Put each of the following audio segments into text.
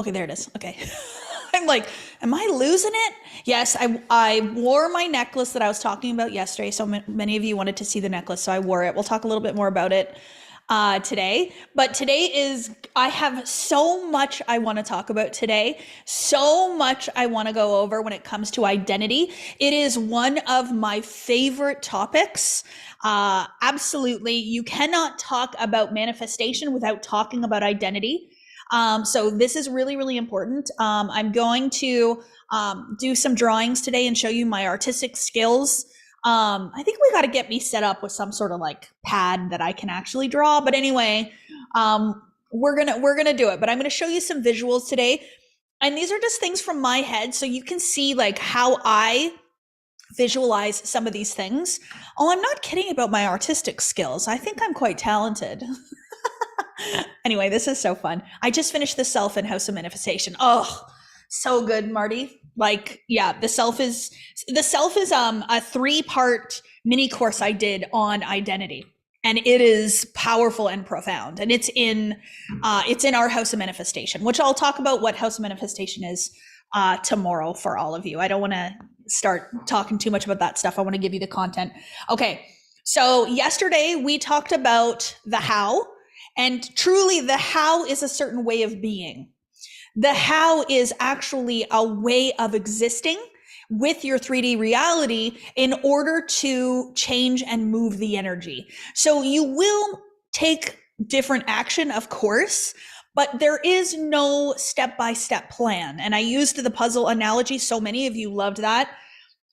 Okay, there it is. Okay. I'm like, am I losing it? Yes, I wore my necklace that I was talking about yesterday. So many of you wanted to see the necklace, so I wore it. We'll talk a little bit more about it today. But today is, I have so much I want to talk about today, so much I want to go over when it comes to identity. It is one of my favorite topics. Absolutely. You cannot talk about manifestation without talking about identity. So this is really, really important. I'm going to do some drawings today and show you my artistic skills. I think we got to get me set up with some sort of like pad that I can actually draw. But anyway, we're gonna do it. But I'm gonna show you some visuals today, and these are just things from my head, so you can see like how I visualize some of these things. Oh, I'm not kidding about my artistic skills. I think I'm quite talented. Anyway, this is so fun. I just finished the self in House of Manifestation. Oh, so good, Marty. Like, yeah, the self is a 3-part mini course I did on identity. And it is powerful and profound. And it's in our House of Manifestation, which I'll talk about what House of Manifestation is tomorrow for all of you. I don't want to start talking too much about that stuff. I want to give you the content. Okay. So yesterday we talked about the how. And truly, the how is a certain way of being. The how is actually a way of existing with your 3D reality in order to change and move the energy. So you will take different action, of course, but there is no step-by-step plan. And I used the puzzle analogy. So many of you loved that.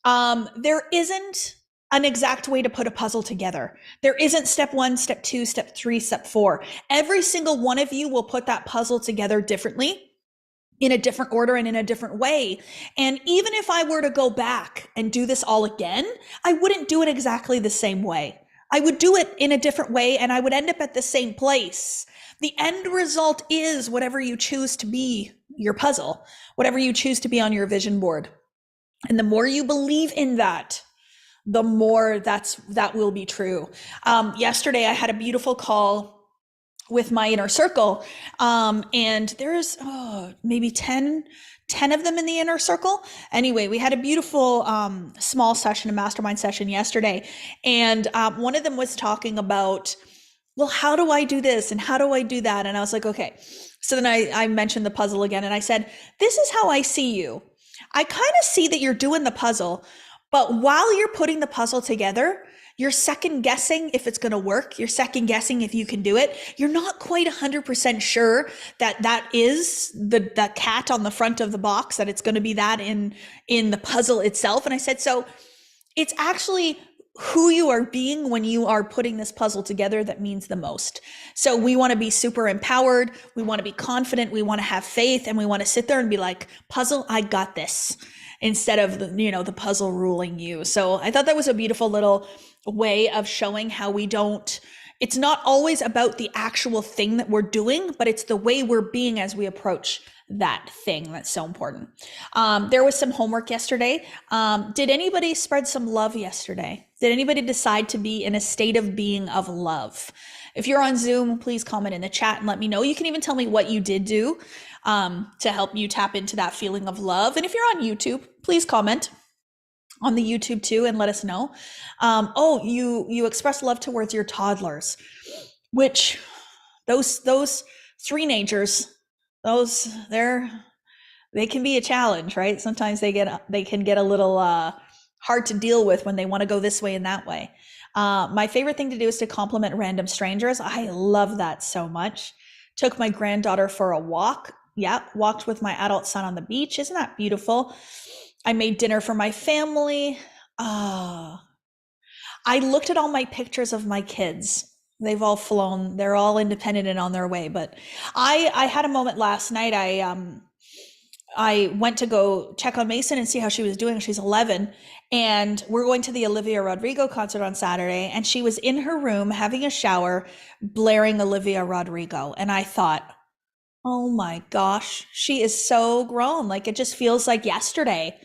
There isn't an exact way to put a puzzle together. There isn't step 1, step 2, step 3, step 4. Every single one of you will put that puzzle together differently, in a different order and in a different way. And even if I were to go back and do this all again, I wouldn't do it exactly the same way. I would do it in a different way, and I would end up at the same place. The end result is whatever you choose to be your puzzle, whatever you choose to be on your vision board. And the more you believe in that, the more that will be true. Yesterday, I had a beautiful call with my inner circle, and there's maybe 10 of them in the inner circle. Anyway, we had a beautiful small session, a mastermind session yesterday, and one of them was talking about, well, how do I do this and how do I do that? And I was like, okay. So then I mentioned the puzzle again, and I said, this is how I see you. I kind of see that you're doing the puzzle, but while you're putting the puzzle together, you're second guessing if it's going to work. You're second guessing if you can do it. You're not quite 100% sure that that is the cat on the front of the box, that it's going to be that in the puzzle itself. And I said, so it's actually who you are being when you are putting this puzzle together that means the most. So we want to be super empowered. We want to be confident. We want to have faith, and we want to sit there and be like, puzzle, I got this, instead of the puzzle ruling you. So I thought that was a beautiful little way of showing how it's not always about the actual thing that we're doing, but it's the way we're being as we approach that thing that's so important. There was some homework yesterday. Did anybody spread some love yesterday? Did anybody decide to be in a state of being of love? If you're on Zoom, please comment in the chat and let me know. You can even tell me what you did do to help you tap into that feeling of love. And if you're on YouTube, please comment on the YouTube too and let us know. You express love towards your toddlers, which those teenagers, they can be a challenge, right? Sometimes they can get a little hard to deal with when they want to go this way and that way. My favorite thing to do is to compliment random strangers. I love that so much. Took my granddaughter for a walk. Yeah, walked with my adult son on the beach. Isn't that beautiful? I made dinner for my family. I looked at all my pictures of my kids. They've all flown. They're all independent and on their way. But I had a moment last night. I went to go check on Mason and see how she was doing. She's 11, and we're going to the Olivia Rodrigo concert on Saturday. And she was in her room having a shower, blaring Olivia Rodrigo. And I thought, oh my gosh, she is so grown. Like, it just feels like yesterday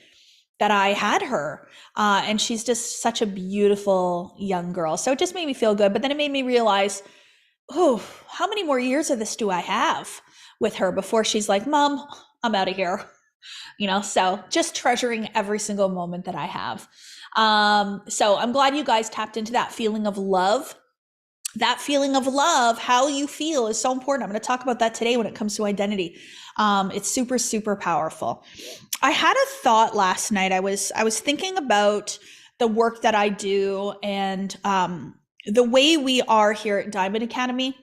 that I had her. And she's just such a beautiful young girl. So it just made me feel good. But then it made me realize, oh, how many more years of this do I have? with her before she's like, Mom, I'm out of here. So just treasuring every single moment that I have. So I'm glad you guys tapped into that feeling of love. That feeling of love, how you feel, is so important. I'm going to talk about that today when it comes to identity. It's super, super powerful. I had a thought last night. I was thinking about the work that I do and the way we are here at Diamond Academy.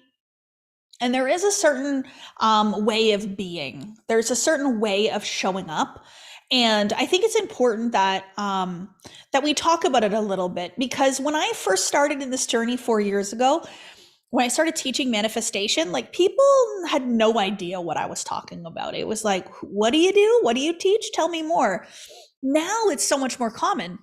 And there is a certain way of being. There's a certain way of showing up. And I think it's important that that we talk about it a little bit, because when I first started in this journey 4 years ago, when I started teaching manifestation, like, people had no idea what I was talking about. It was like, what do you do? What do you teach? Tell me more. Now it's so much more common.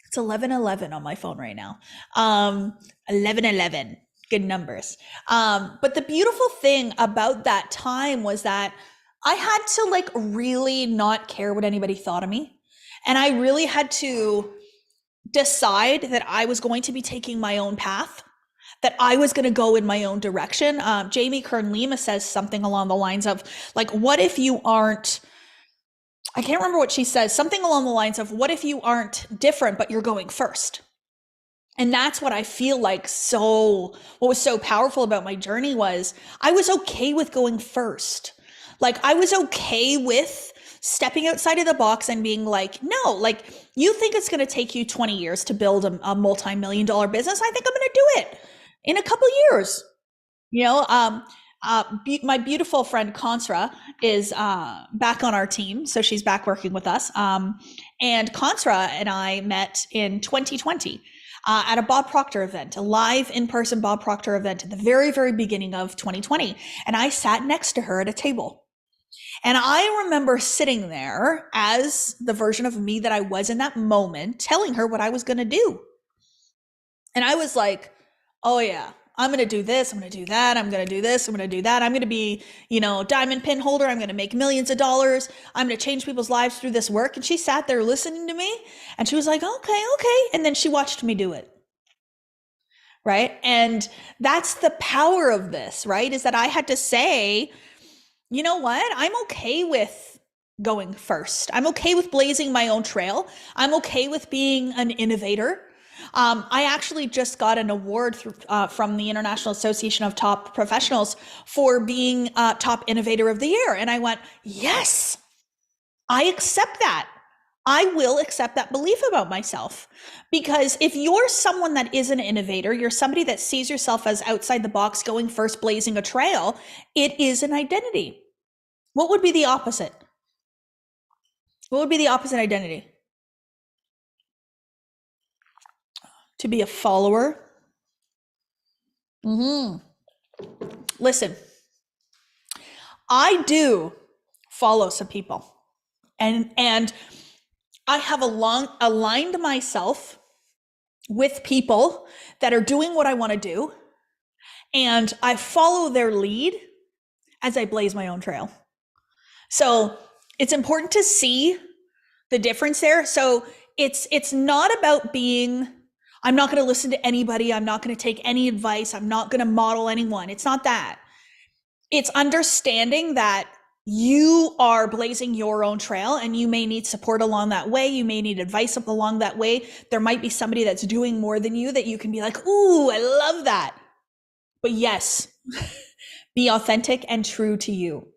It's 11:11 on my phone right now. 11:11. Good numbers. But the beautiful thing about that time was that I had to really not care what anybody thought of me. And I really had to decide that I was going to be taking my own path, that I was going to go in my own direction. Jamie Kern-Lima says something along the lines of, what if you aren't, I can't remember what she says, something along the lines of, what if you aren't different, but you're going first? And that's what I feel like. What was so powerful about my journey was I was okay with going first. I was okay with stepping outside of the box and being like, no, you think it's going to take you 20 years to build a multi-million-dollar business? I think I'm going to do it in a couple years. My beautiful friend Contra is back on our team. So she's back working with us. And Contra and I met in 2020 at a Bob Proctor event, a live in-person Bob Proctor event at the very, very beginning of 2020. And I sat next to her at a table. And I remember sitting there as the version of me that I was in that moment, telling her what I was going to do. And I was like, oh yeah, I'm going to do this. I'm going to do that. I'm going to do this. I'm going to do that. I'm going to be, diamond pin holder. I'm going to make millions of dollars. I'm going to change people's lives through this work. And she sat there listening to me and she was like, okay. And then she watched me do it. Right. And that's the power of this, right? Is that I had to say, you know what? I'm okay with going first. I'm okay with blazing my own trail. I'm okay with being an innovator. I actually just got an award from the International Association of Top Professionals for being Top Innovator of the Year. And I went, yes, I accept that. I will accept that belief about myself. Because if you're someone that is an innovator, you're somebody that sees yourself as outside the box, going first, blazing a trail, it is an identity. What would be the opposite? What would be the opposite identity? To be a follower. Listen, I do follow some people, and I have aligned myself with people that are doing what I want to do, and I follow their lead as I blaze my own trail. So it's important to see the difference there. So it's not about being, I'm not going to listen to anybody. I'm not going to take any advice. I'm not going to model anyone. It's not that. It's understanding that you are blazing your own trail and you may need support along that way. You may need advice along that way. There might be somebody that's doing more than you that you can be like, ooh, I love that. But yes, be authentic and true to you.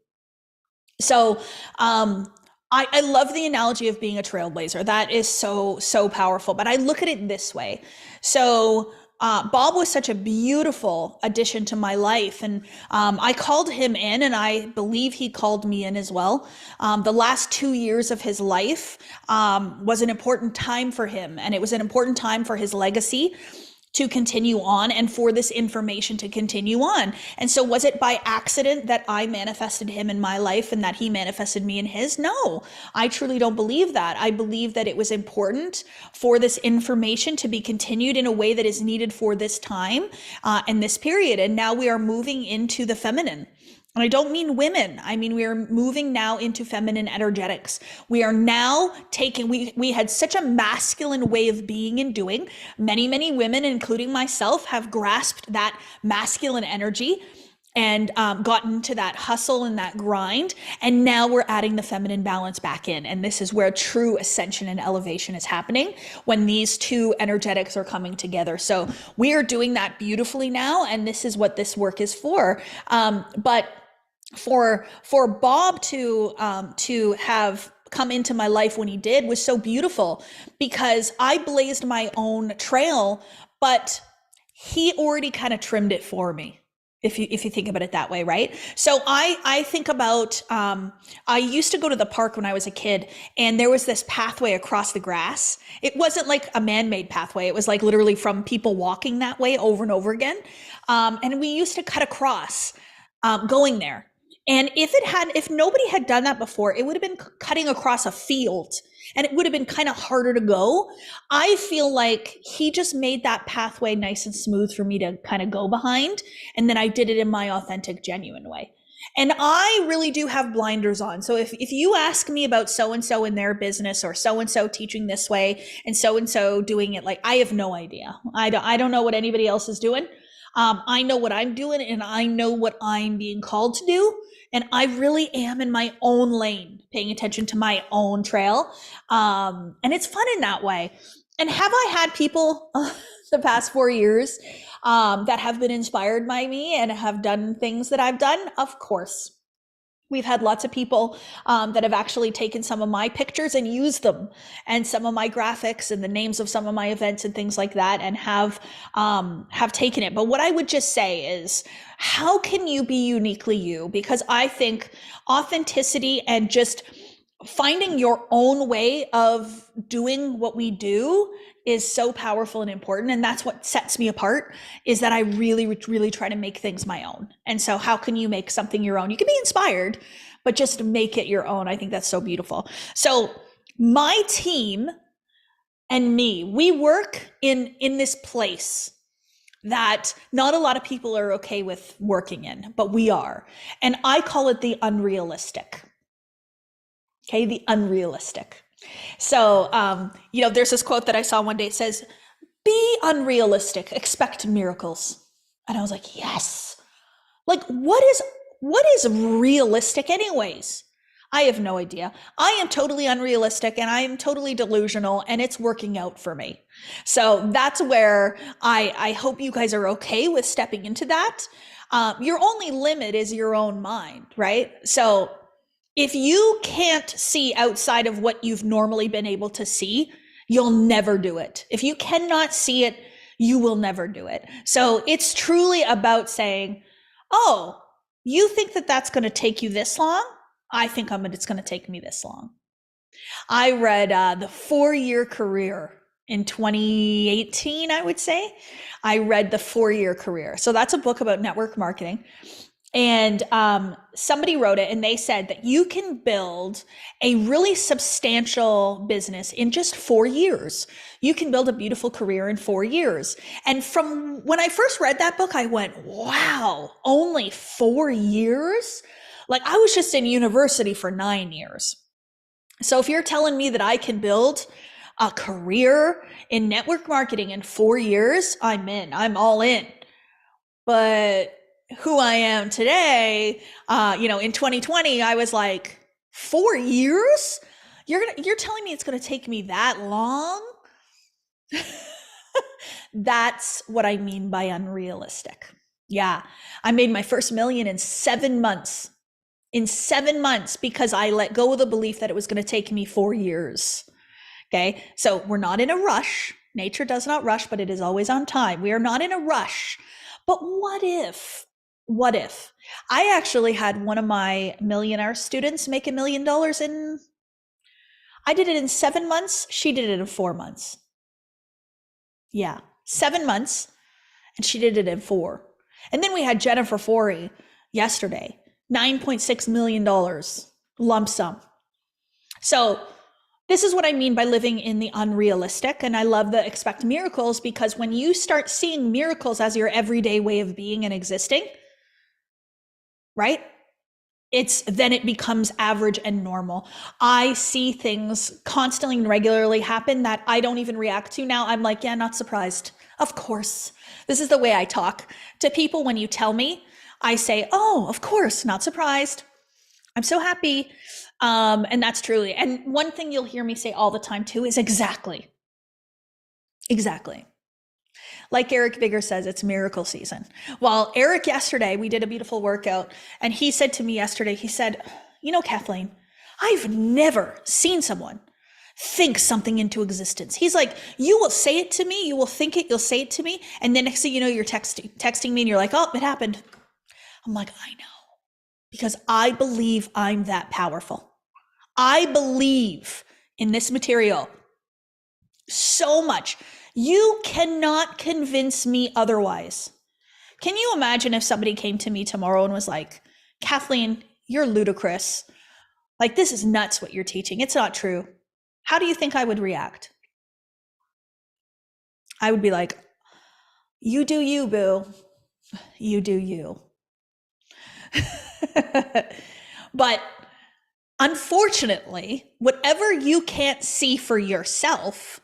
So I love the analogy of being a trailblazer. That is so, so powerful. But I look at it this way. So Bob was such a beautiful addition to my life. And I called him in, and I believe he called me in as well. The last 2 years of his life was an important time for him. And it was an important time for his legacy to continue on and for this information to continue on. And so was it by accident that I manifested him in my life and that he manifested me in his? No, I truly don't believe that. I believe that it was important for this information to be continued in a way that is needed for this time and this period. And now we are moving into the feminine. And I don't mean women. I mean, we are moving now into feminine energetics. We are now taking, we had such a masculine way of being and doing. Many, many women, including myself, have grasped that masculine energy. and gotten to that hustle and that grind. And now we're adding the feminine balance back in. And this is where true ascension and elevation is happening, when these two energetics are coming together. So we are doing that beautifully now. And this is what this work is for. But for Bob to have come into my life when he did was so beautiful, because I blazed my own trail, but he already kind of trimmed it for me. If you think about it that way, right? So I think about, I used to go to the park when I was a kid, and there was this pathway across the grass. It wasn't like a man-made pathway. It was like literally from people walking that way over and over again. And we used to cut across, going there. And if nobody had done that before, it would have been cutting across a field, and it would have been kind of harder to go. I feel like he just made that pathway nice and smooth for me to kind of go behind. And then I did it in my authentic, genuine way. And I really do have blinders on. So if you ask me about so-and-so in their business, or so-and-so teaching this way and so doing it, like, I have no idea. I don't know what anybody else is doing. I know what I'm doing, and I know what I'm being called to do. And I really am in my own lane, paying attention to my own trail. And it's fun in that way. And have I had people the past 4 years that have been inspired by me and have done things that I've done? Of course. We've had lots of people that have actually taken some of my pictures and used them, and some of my graphics and the names of some of my events and things like that, and have taken it. But what I would just say is, how can you be uniquely you? Because I think authenticity and just finding your own way of doing what we do is so powerful and important. And that's what sets me apart, is that I really, really try to make things my own. And so how can you make something your own? You can be inspired, but just make it your own. I think that's so beautiful. So my team and me, we work in this place that not a lot of people are okay with working in, but we are. And I call it the unrealistic. Okay, the unrealistic. So, there's this quote that I saw one day. It says, be unrealistic, expect miracles. And I was like, yes. Like, what is realistic anyways? I have no idea. I am totally unrealistic, and I am totally delusional, and it's working out for me. So that's where I hope you guys are okay with stepping into that. Your only limit is your own mind, right? So if you can't see outside of what you've normally been able to see, you'll never do it. If you cannot see it, you will never do it. So it's truly about saying, oh, you think that that's going to take you this long? I think it's going to take me this long. I read The 4-Year Career in 2018, I would say. I read The 4-Year Career. So that's a book about network marketing. And somebody wrote it, and they said that you can build a really substantial business in just 4 years. You can build a beautiful career in 4 years. And from when I first read that book, I went, wow, only 4 years? Like, I was just in university for 9 years. So if you're telling me that I can build a career in network marketing in 4 years, I'm in. I'm all in. But who I am today, in 2020, I was like, 4 years? You're telling me it's going to take me that long? That's what I mean by unrealistic. Yeah. I made my first million in 7 months. In 7 months, because I let go of the belief that it was going to take me 4 years. Okay. So we're not in a rush. Nature does not rush, but it is always on time. We are not in a rush. But what if I actually had one of my millionaire students make $1 million I did it in 7 months. She did it in 4 months. Yeah. 7 months, and she did it in 4. And then we had Jennifer Forey yesterday, $9.6 million lump sum. So this is what I mean by living in the unrealistic. And I love the expect miracles, because when you start seeing miracles as your everyday way of being and existing, right? Then it becomes average and normal. I see things constantly and regularly happen that I don't even react to now. I'm like, yeah, not surprised. Of course. This is the way I talk to people when you tell me. I say, oh, of course, not surprised. I'm so happy. And that's truly, and one thing you'll hear me say all the time too is exactly. Exactly. Like Eric Bigger says, it's miracle season. Well, Eric, yesterday, we did a beautiful workout, and he said to me yesterday, he said, you know, Kathleen, I've never seen someone think something into existence. He's like, you will say it to me, you will think it, you'll say it to me, and then next thing you know, you're texting me and you're like, oh, it happened. I'm like, I know, because I believe I'm that powerful. I believe in this material so much. You cannot convince me otherwise. Can you imagine if somebody came to me tomorrow and was like, Kathleen, you're ludicrous. Like, this is nuts what you're teaching. It's not true. How do you think I would react? I would be like, you do you, boo. You do you. But unfortunately, whatever you can't see for yourself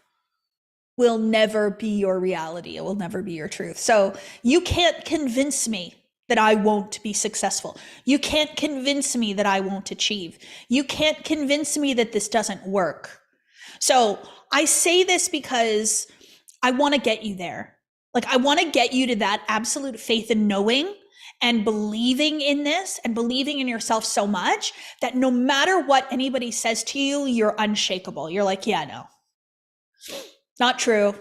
will never be your reality. It will never be your truth. So you can't convince me that I won't be successful. You can't convince me that I won't achieve. You can't convince me that this doesn't work. So I say this because I want to get you there. Like, I want to get you to that absolute faith in knowing and believing in this and believing in yourself so much that no matter what anybody says to you, you're unshakable. You're like, yeah, no, not true.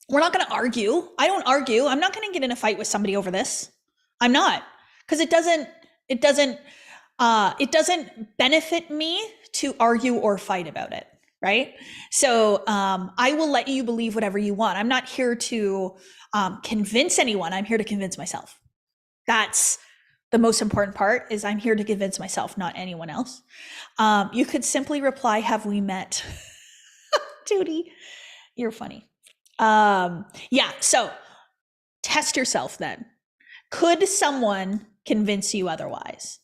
We're not going to argue. I don't argue. I'm not going to get in a fight with somebody over this. I'm not, because it doesn't benefit me to argue or fight about it. Right. So I will let you believe whatever you want. I'm not here to convince anyone. I'm here to convince myself. That's the most important part, is I'm here to convince myself, not anyone else. You could simply reply, have we met? Judy, you're funny. Yeah. So test yourself then. Could someone convince you otherwise?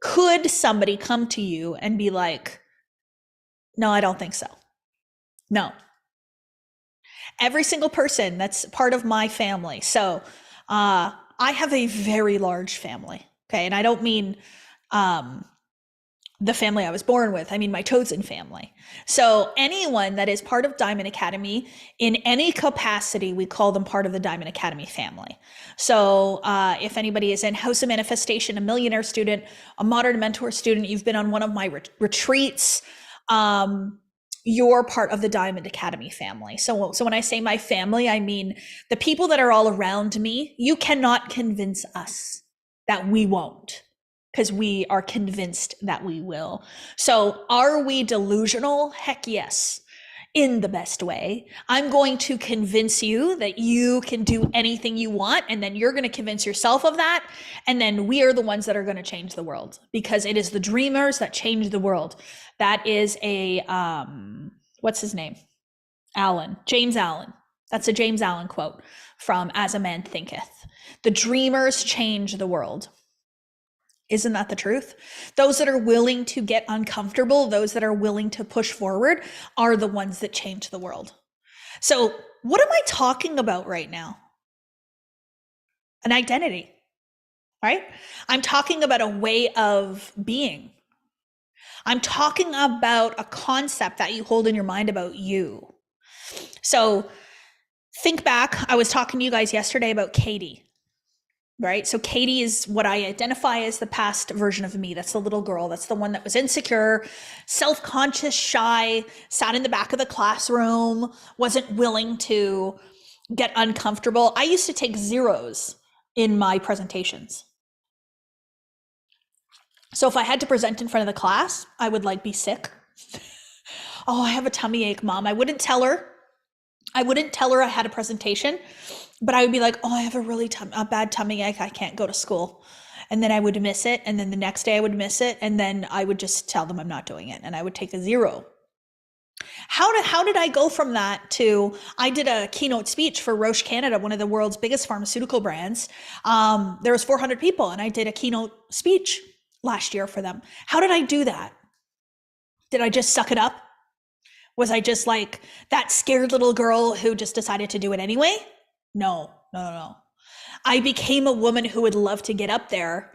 Could somebody come to you and be like, no, I don't think so. No. Every single person that's part of my family. So I have a very large family. Okay. And I don't mean the family I was born with. I mean my chosen family. So anyone that is part of Diamond Academy in any capacity, we call them part of the Diamond Academy family. So if anybody is in House of Manifestation, a millionaire student, a modern mentor student, you've been on one of my retreats, you're part of the Diamond Academy family. So when I say my family, I mean the people that are all around me. You cannot convince us that we won't, because we are convinced that we will. So are we delusional? Heck yes, in the best way. I'm going to convince you that you can do anything you want, and then you're going to convince yourself of that, and then we are the ones that are going to change the world, because it is the dreamers that change the world. That is a what's his name? James Allen. That's a James Allen quote from As a Man Thinketh. The dreamers change the world. Isn't that the truth? Those that are willing to get uncomfortable, those that are willing to push forward, are the ones that change the world. So what am I talking about right now? An identity, right? I'm talking about a way of being. I'm talking about a concept that you hold in your mind about you. So think back. I was talking to you guys yesterday about Katie. Right? So Katie is what I identify as the past version of me. That's the little girl. That's the one that was insecure, self-conscious, shy, sat in the back of the classroom, wasn't willing to get uncomfortable. I used to take zeros in my presentations. So if I had to present in front of the class, I would be sick. Oh, I have a tummy ache, Mom. I wouldn't tell her I had a presentation. But I would be like, oh, I have a bad tummy ache. I can't go to school. And then I would miss it. And then the next day I would miss it. And then I would just tell them I'm not doing it. And I would take a zero. How did I go from that to, I did a keynote speech for Roche Canada, one of the world's biggest pharmaceutical brands. There was 400 people and I did a keynote speech last year for them. How did I do that? Did I just suck it up? Was I just like that scared little girl who just decided to do it anyway? No. I became a woman who would love to get up there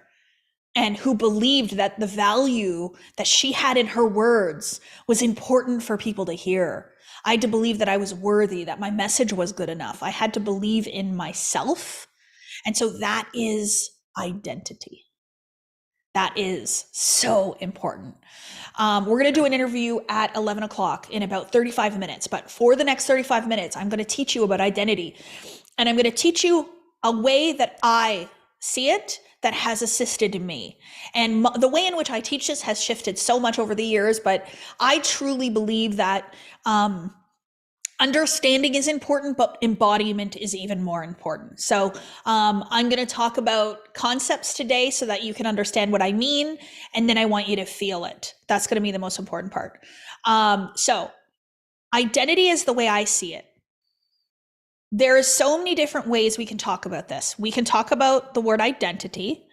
and who believed that the value that she had in her words was important for people to hear. I had to believe that I was worthy, that my message was good enough. I had to believe in myself. And so that is identity. That is so important. We're going to do an interview at 11 o'clock in about 35 minutes. But for the next 35 minutes, I'm going to teach you about identity. And I'm going to teach you a way that I see it that has assisted me. And the way in which I teach this has shifted so much over the years, but I truly believe that understanding is important, but embodiment is even more important. So I'm going to talk about concepts today so that you can understand what I mean, and then I want you to feel it. That's going to be the most important part. So identity is the way I see it. There is so many different ways we can talk about this. We can talk about the word identity.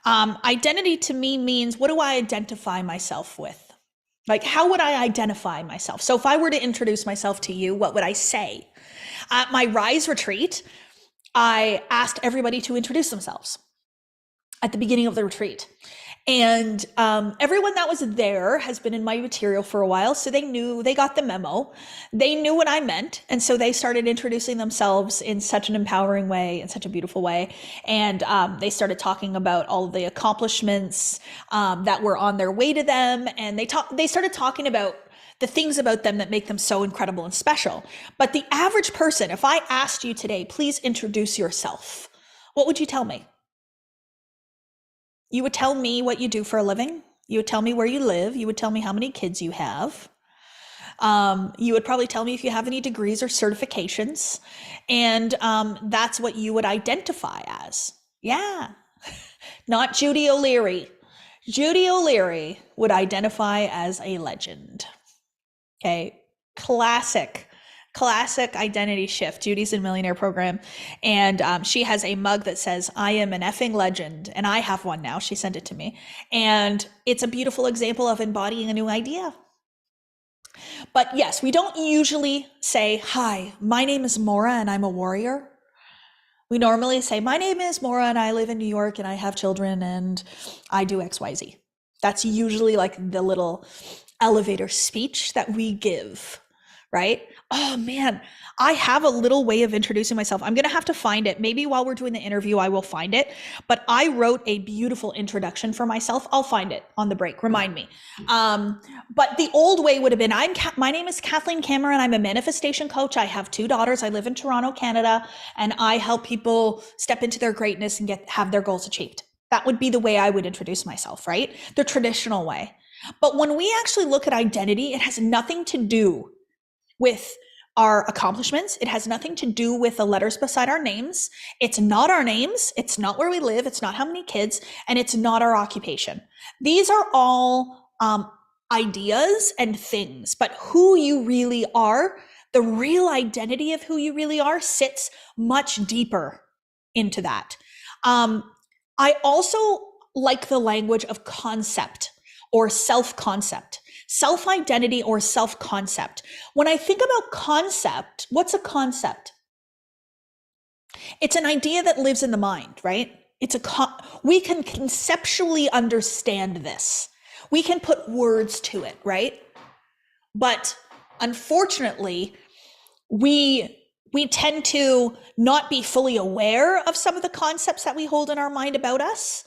Identity to me means, what do I identify myself with? Like, how would I identify myself? So if I were to introduce myself to you, what would I say? At my Rise retreat, I asked everybody to introduce themselves at the beginning of the retreat. And everyone that was there has been in my material for a while, so they got the memo. They knew what I meant, and so they started introducing themselves in such an empowering way, in such a beautiful way. And they started talking about all of the accomplishments that were on their way to them, and they started talking about the things about them that make them so incredible and special. But the average person, if I asked you today, please introduce yourself, what would you tell me? You would tell me what you do for a living. You would tell me where you live. You would tell me how many kids you have. You would probably tell me if you have any degrees or certifications. And that's what you would identify as. Yeah, not Judy O'Leary. Judy O'Leary would identify as a legend. Okay, classic identity shift. Judy's in a Millionaire Program, and she has a mug that says, "I am an effing legend," and I have one now. She sent it to me, and it's a beautiful example of embodying a new idea. But yes, we don't usually say, "Hi, my name is Maura and I'm a warrior." We normally say, "My name is Maura and I live in New York and I have children and I do XYZ." That's usually like the little elevator speech that we give, right? Oh man, I have a little way of introducing myself. I'm going to have to find it. Maybe while we're doing the interview, I will find it. But I wrote a beautiful introduction for myself. I'll find it on the break. Remind me. But the old way would have been, my name is Kathleen Cameron. I'm a manifestation coach. I have 2 daughters. I live in Toronto, Canada, and I help people step into their greatness and have their goals achieved. That would be the way I would introduce myself, right? The traditional way. But when we actually look at identity, it has nothing to do with our accomplishments. It has nothing to do with the letters beside our names. It's not our names. It's not where we live. It's not how many kids, and it's not our occupation. These are all ideas and things, but who you really are, the real identity of who you really are, sits much deeper into that. I also like the language of concept or self-concept. Self-identity or self-concept. When I think about concept, what's a concept? It's an idea that lives in the mind, right? We can conceptually understand this. We can put words to it, right? But unfortunately, we tend to not be fully aware of some of the concepts that we hold in our mind about us.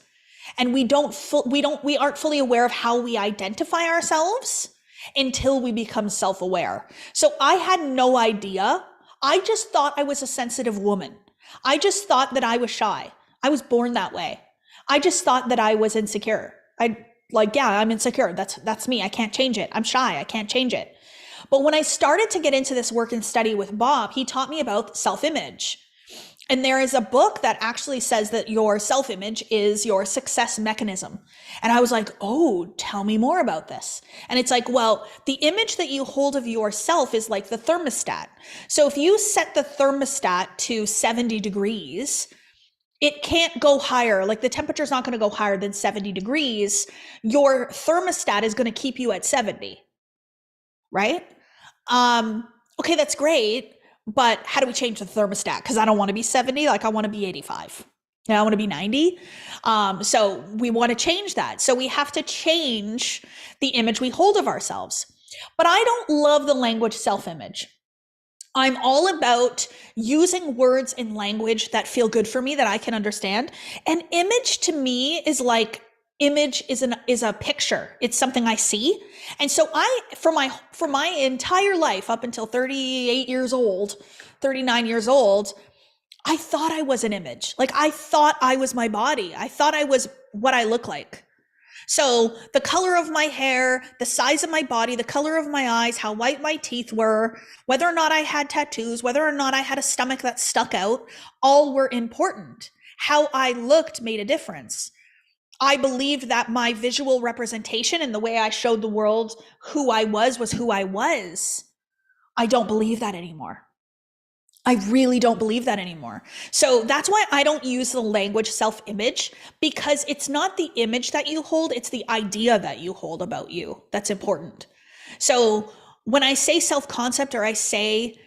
And we aren't fully aware of how we identify ourselves until we become self-aware. So I had no idea. I just thought I was a sensitive woman. I just thought that I was shy. I was born that way. I just thought that I was insecure. I'm insecure. That's me. I can't change it. I'm shy. I can't change it. But when I started to get into this work and study with Bob, he taught me about self-image. And there is a book that actually says that your self-image is your success mechanism. And I was like, oh, tell me more about this. And it's like, well, the image that you hold of yourself is like the thermostat. So if you set the thermostat to 70 degrees, it can't go higher. Like the temperature's not going to go higher than 70 degrees. Your thermostat is going to keep you at 70, right? Okay, that's great. But how do we change the thermostat? Because I don't want to be 70, like I want to be 85. I want to be 90. So we want to change that. So we have to change the image we hold of ourselves. But I don't love the language self-image. I'm all about using words in language that feel good for me, that I can understand. An image to me is like, image is a picture. It's something I see. And so for my entire life up until 38 years old, 39 years old, I thought I was an image. Like I thought I was my body. I thought I was what I look like. So the color of my hair, the size of my body, the color of my eyes, how white my teeth were, whether or not I had tattoos, whether or not I had a stomach that stuck out, all were important. How I looked made a difference. I believed that my visual representation and the way I showed the world who I was who I was. I don't believe that anymore. I really don't believe that anymore. So that's why I don't use the language self-image, because it's not the image that you hold, it's the idea that you hold about you that's important. So when I say self-concept or I say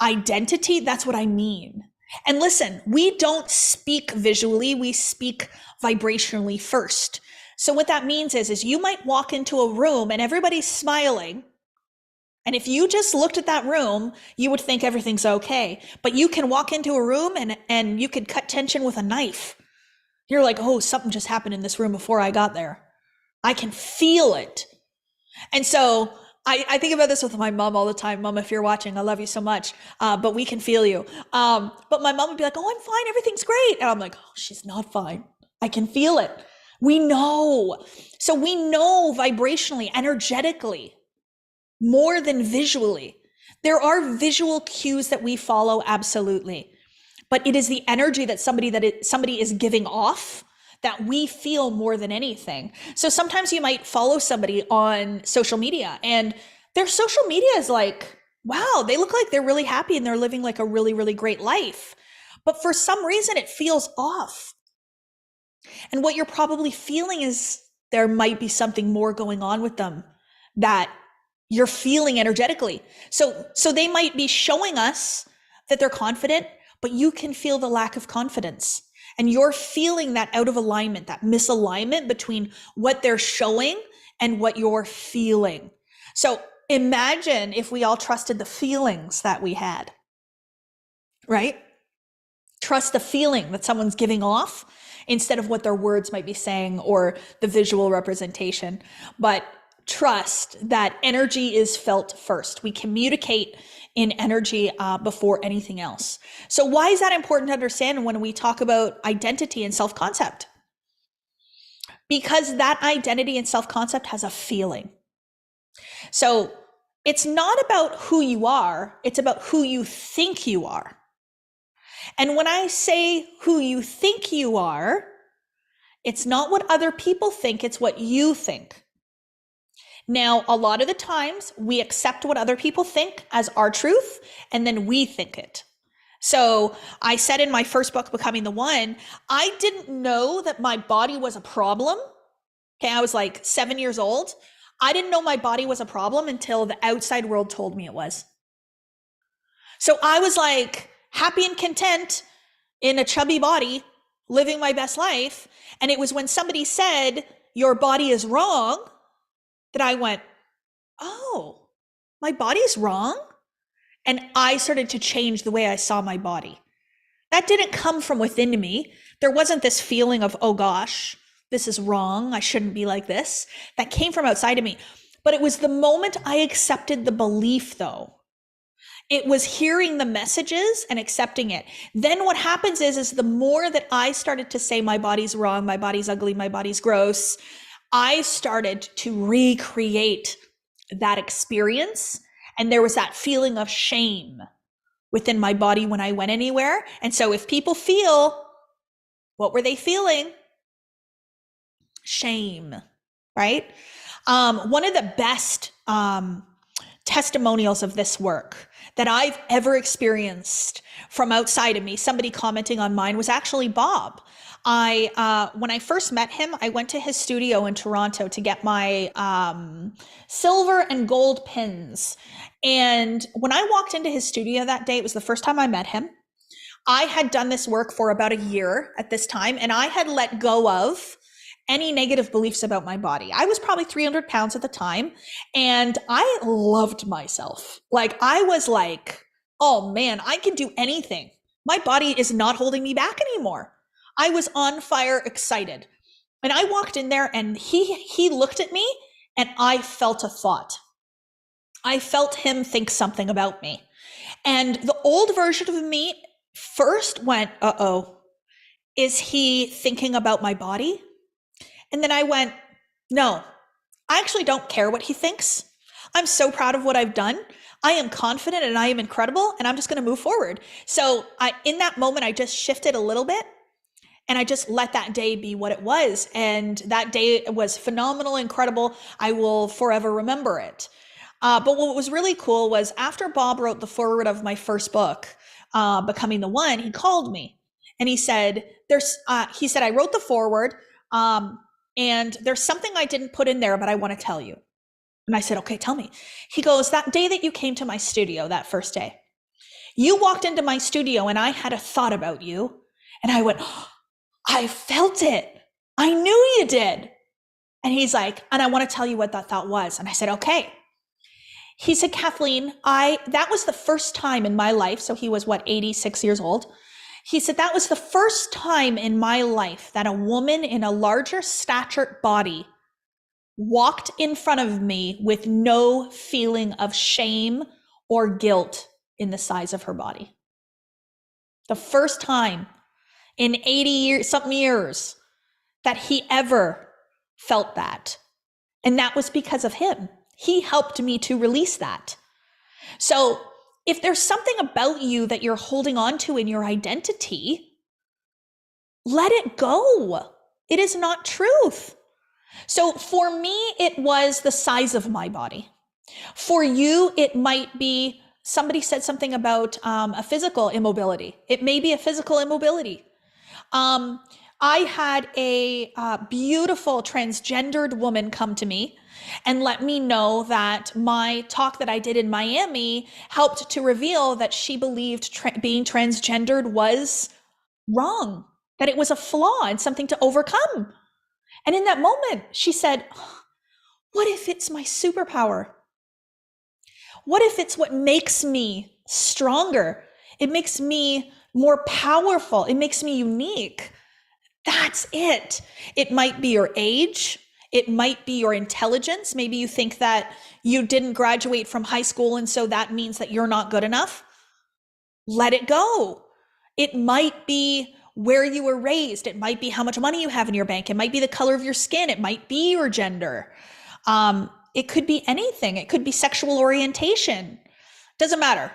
identity, that's what I mean. And listen, we don't speak visually, we speak vibrationally first. So what that means is you might walk into a room and everybody's smiling. And if you just looked at that room, you would think everything's okay. But you can walk into a room and you could cut tension with a knife. You're like, oh, something just happened in this room before I got there. I can feel it. And so I think about this with my mom all the time. Mom, if you're watching, I love you so much, but we can feel you. But my mom would be like, oh, I'm fine. Everything's great. And I'm like, oh, she's not fine. I can feel it. We know. So we know vibrationally, energetically, more than visually. There are visual cues that we follow, absolutely. But it is the energy that somebody is giving off that we feel more than anything. So sometimes you might follow somebody on social media and their social media is like, wow, they look like they're really happy and they're living like a really, really great life. But for some reason, it feels off. And what you're probably feeling is there might be something more going on with them that you're feeling energetically. So they might be showing us that they're confident, but you can feel the lack of confidence. And you're feeling that out of alignment, that misalignment between what they're showing and what you're feeling. So imagine if we all trusted the feelings that we had, right? Trust the feeling that someone's giving off instead of what their words might be saying or the visual representation. But trust that energy is felt first. We communicate in energy before anything else. So why is that important to understand when we talk about identity and self-concept? Because that identity and self-concept has a feeling. So it's not about who you are, it's about who you think you are. And when I say who you think you are, it's not what other people think, it's what you think. Now, a lot of the times we accept what other people think as our truth, and then we think it. So I said in my first book, Becoming the One, I didn't know that my body was a problem. Okay, I was like 7 years old. I didn't know my body was a problem until the outside world told me it was. So I was like happy and content in a chubby body, living my best life. And it was when somebody said, your body is wrong, that I went, oh, my body's wrong? And I started to change the way I saw my body. That didn't come from within me. There wasn't this feeling of, oh gosh, this is wrong. I shouldn't be like this. That came from outside of me. But it was the moment I accepted the belief, though. It was hearing the messages and accepting it. Then what happens is the more that I started to say my body's wrong, my body's ugly, my body's gross, I started to recreate that experience. And there was that feeling of shame within my body when I went anywhere. And so if people feel, what were they feeling? Shame, right? One of the best testimonials of this work that I've ever experienced from outside of me, somebody commenting on mine, was actually Bob. When I first met him, I went to his studio in Toronto to get my silver and gold pins. And when I walked into his studio that day, it was the first time I met him. I had done this work for about a year at this time, and I had let go of any negative beliefs about my body. I was probably 300 pounds at the time, and I loved myself. Like, I was like, oh man, I can do anything. My body is not holding me back anymore. I was on fire, excited. And I walked in there, and he looked at me, and I felt a thought. I felt him think something about me. And the old version of me first went, uh-oh, is he thinking about my body? And then I went, no, I actually don't care what he thinks. I'm so proud of what I've done. I am confident and I am incredible, and I'm just going to move forward. So in that moment, I just shifted a little bit, and I just let that day be what it was. And that day was phenomenal, incredible. I will forever remember it. But what was really cool was after Bob wrote the foreword of my first book, Becoming the One, he called me and he said, I wrote the foreword, and there's something I didn't put in there, but I want to tell you. And I said, okay, tell me. He goes, that day that you came to my studio, that first day, you walked into my studio and I had a thought about you. And I went, oh, I felt it. I knew you did. And he's like, and I want to tell you what that thought was. And I said, okay. He said, Kathleen, that was the first time in my life. So he was 86 years old. He said, that was the first time in my life that a woman in a larger statured body walked in front of me with no feeling of shame or guilt in the size of her body. The first time in 80 something years that he ever felt that. And that was because of him. He helped me to release that. So if there's something about you that you're holding on to in your identity, let it go. It is not truth. So for me, it was the size of my body. For you, it might be, somebody said something about a physical immobility. It may be a physical immobility. I had a beautiful transgendered woman come to me and let me know that my talk that I did in Miami helped to reveal that she believed being transgendered was wrong, that it was a flaw and something to overcome. And in that moment, she said, what if it's my superpower? What if it's what makes me stronger? It makes me more powerful. It makes me unique. That's it. It might be your age. It might be your intelligence. Maybe you think that you didn't graduate from high school, and so that means that you're not good enough. Let it go. It might be where you were raised. It might be how much money you have in your bank. It might be the color of your skin. It might be your gender. It could be anything. It could be sexual orientation. Doesn't matter.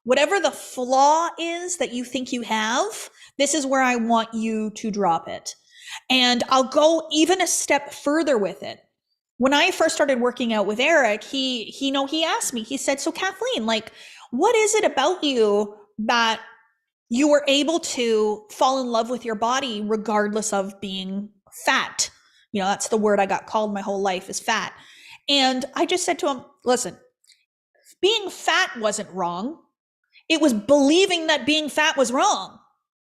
Whatever the flaw is that you think you have, this is where I want you to drop it. And I'll go even a step further with it. When I first started working out with Eric, he asked me, he said, so Kathleen, like, what is it about you that you were able to fall in love with your body regardless of being fat? You know, that's the word I got called my whole life, is fat. And I just said to him, listen, being fat wasn't wrong. It was believing that being fat was wrong.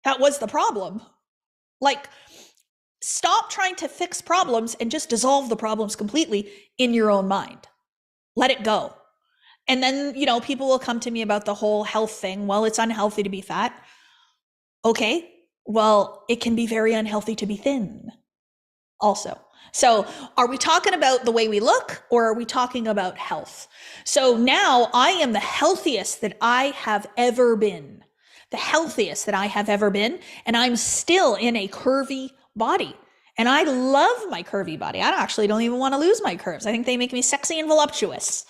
That was the problem. Like, stop trying to fix problems and just dissolve the problems completely in your own mind. Let it go. And then, you know, people will come to me about the whole health thing. Well, it's unhealthy to be fat. Okay, well, it can be very unhealthy to be thin also. So are we talking about the way we look, or are we talking about health? So now I am the healthiest that I have ever been. The healthiest that I have ever been. And I'm still in a curvy body. And I love my curvy body. I actually don't even want to lose my curves. I think they make me sexy and voluptuous.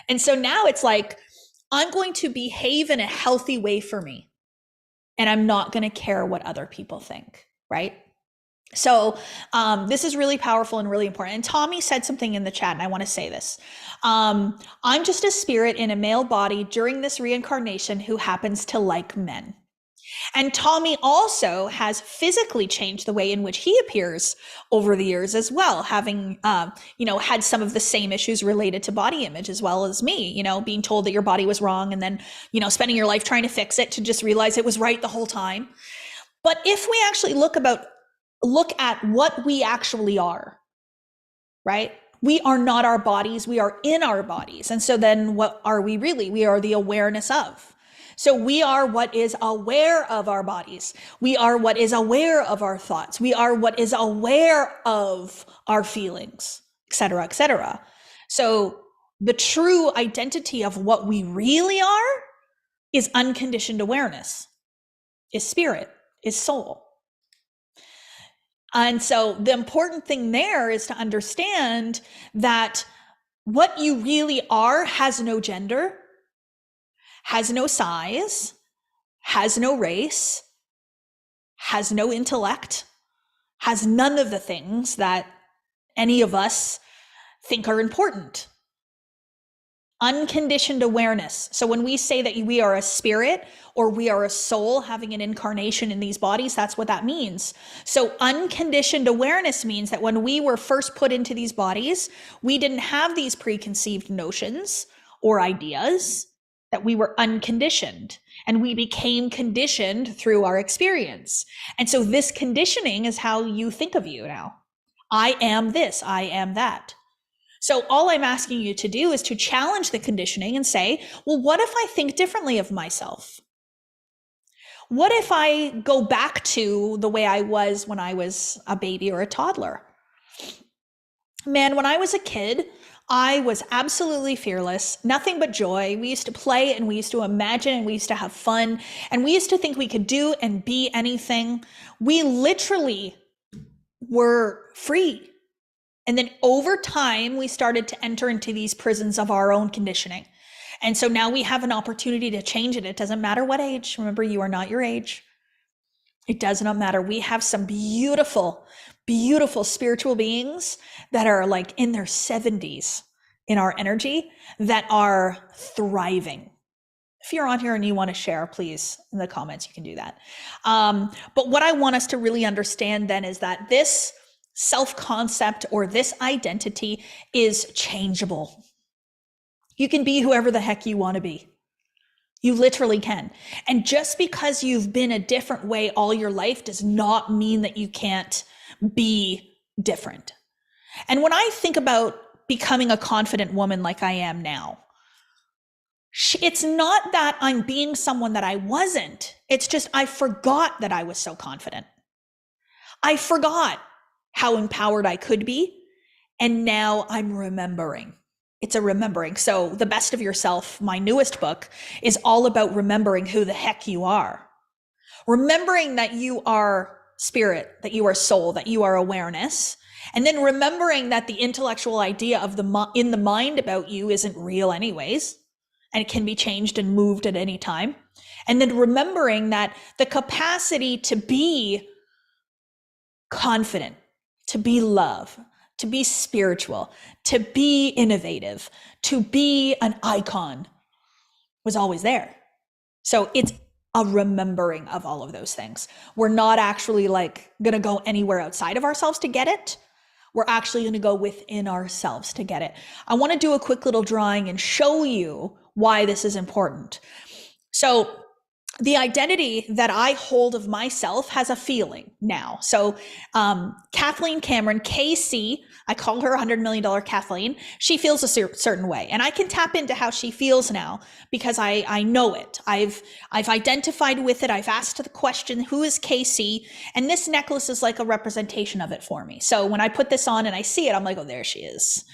And so now it's like, I'm going to behave in a healthy way for me. And I'm not going to care what other people think, right? So this is really powerful and really important. And Tommy said something in the chat, and I want to say this. I'm just a spirit in a male body during this reincarnation who happens to like men. And Tommy also has physically changed the way in which he appears over the years as well, having, had some of the same issues related to body image as well as me, being told that your body was wrong and then, spending your life trying to fix it to just realize it was right the whole time. But if we actually look at what we actually are, right? We are not our bodies, we are in our bodies. And so then what are we really? We are the awareness of. So we are what is aware of our bodies. We are what is aware of our thoughts. We are what is aware of our feelings, et cetera, et cetera. So the true identity of what we really are is unconditioned awareness, is spirit, is soul. And so the important thing there is to understand that what you really are has no gender, has no size, has no race, has no intellect, has none of the things that any of us think are important. Unconditioned awareness. So when we say that we are a spirit or we are a soul having an incarnation in these bodies, that's what that means. So unconditioned awareness means that when we were first put into these bodies, we didn't have these preconceived notions or ideas, that we were unconditioned, and we became conditioned through our experience. And so this conditioning is how you think of you now. I am this, I am that. So all I'm asking you to do is to challenge the conditioning and say, well, what if I think differently of myself? What if I go back to the way I was when I was a baby or a toddler? Man, when I was a kid, I was absolutely fearless, nothing but joy. We used to play and we used to imagine and we used to have fun and we used to think we could do and be anything. We literally were free. And then over time, we started to enter into these prisons of our own conditioning. And so now we have an opportunity to change it. It doesn't matter what age. Remember, you are not your age. It does not matter. We have some beautiful, beautiful spiritual beings that are like in their 70s in our energy that are thriving. If you're on here and you want to share, please, in the comments, you can do that. But what I want us to really understand then is that this self-concept or this identity is changeable. You can be whoever the heck you want to be. You literally can. And just because you've been a different way all your life does not mean that you can't be different. And when I think about becoming a confident woman like I am now, it's not that I'm being someone that I wasn't. It's just I forgot that I was so confident. I forgot how empowered I could be. And now I'm remembering. It's a remembering. So The Best of Yourself, my newest book, is all about remembering who the heck you are. Remembering that you are spirit, that you are soul, that you are awareness. And then remembering that the intellectual idea of in the mind about you isn't real anyways, and it can be changed and moved at any time. And then remembering that the capacity to be confident, to be love, to be spiritual, to be innovative, to be an icon was always there. So it's a remembering of all of those things. We're not actually like going to go anywhere outside of ourselves to get it. We're actually going to go within ourselves to get it. I want to do a quick little drawing and show you why this is important. So the identity that I hold of myself has a feeling now. So Kathleen Cameron, KC, I call her $100 million Kathleen. She feels a certain way. And I can tap into how she feels now because I know it. I've identified with it. I've asked the question, who is KC? And this necklace is like a representation of it for me. So when I put this on and I see it, I'm like, oh, there she is.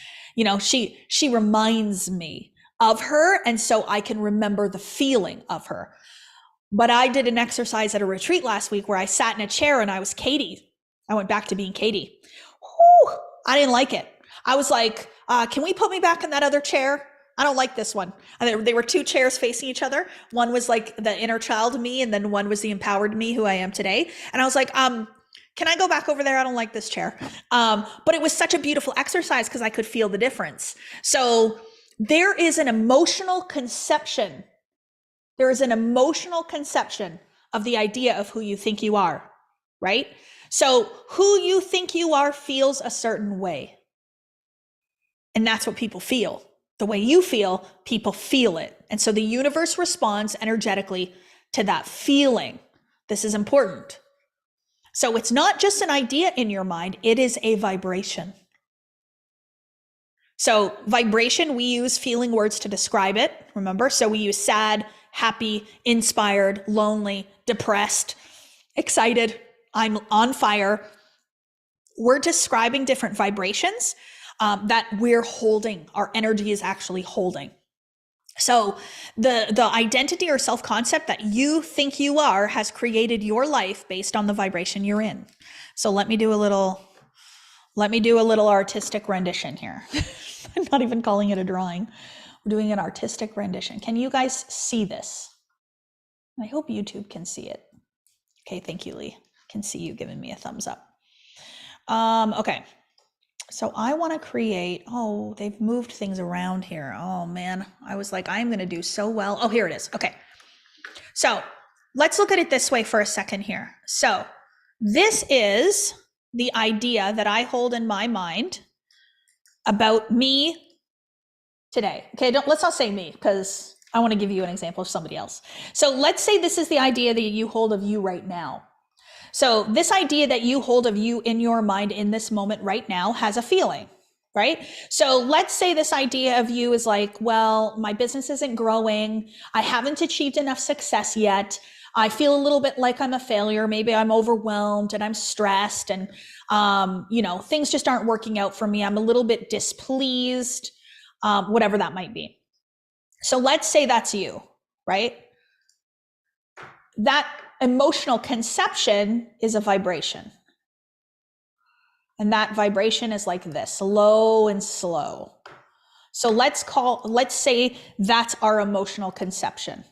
She reminds me of her. And so I can remember the feeling of her. But I did an exercise at a retreat last week where I sat in a chair and I was Katie. I went back to being Katie. Whew, I didn't like it. I was like, can we put me back in that other chair? I don't like this one. And they were two chairs facing each other. One was like the inner child me, and then one was the empowered me, who I am today. And I was like, Can I go back over there? I don't like this chair. But it was such a beautiful exercise because I could feel the difference. So there is an emotional conception. There is an emotional conception of the idea of who you think you are, right? So who you think you are feels a certain way. And that's what people feel. The way you feel, people feel it. And so the universe responds energetically to that feeling. This is important. So it's not just an idea in your mind, it is a vibration. So vibration, we use feeling words to describe it, remember? So we use sad, happy, inspired, lonely, depressed, excited, I'm on fire. We're describing different vibrations that we're holding, our energy is actually holding. So the identity or self-concept that you think you are has created your life based on the vibration you're in. So let me do a little artistic rendition here. I'm not even calling it a drawing. We're doing an artistic rendition. Can you guys see this? I hope YouTube can see it. Okay, thank you, Lee. I can see you giving me a thumbs up. Okay. So I want to create, oh, they've moved things around here. Oh man, I was like, I'm going to do so well. Oh, here it is. Okay. So let's look at it this way for a second here. So this is the idea that I hold in my mind about me today. Okay, let's not say me because I want to give you an example of somebody else. So let's say this is the idea that you hold of you right now. So this idea that you hold of you in your mind in this moment right now has a feeling, right? So let's say this idea of you is like, well, my business isn't growing. I haven't achieved enough success yet. I feel a little bit like I'm a failure. Maybe I'm overwhelmed and I'm stressed and, things just aren't working out for me. I'm a little bit displeased, whatever that might be. So let's say that's you, right? That emotional conception is a vibration. And that vibration is like this, low and slow. So let's say that's our emotional conception.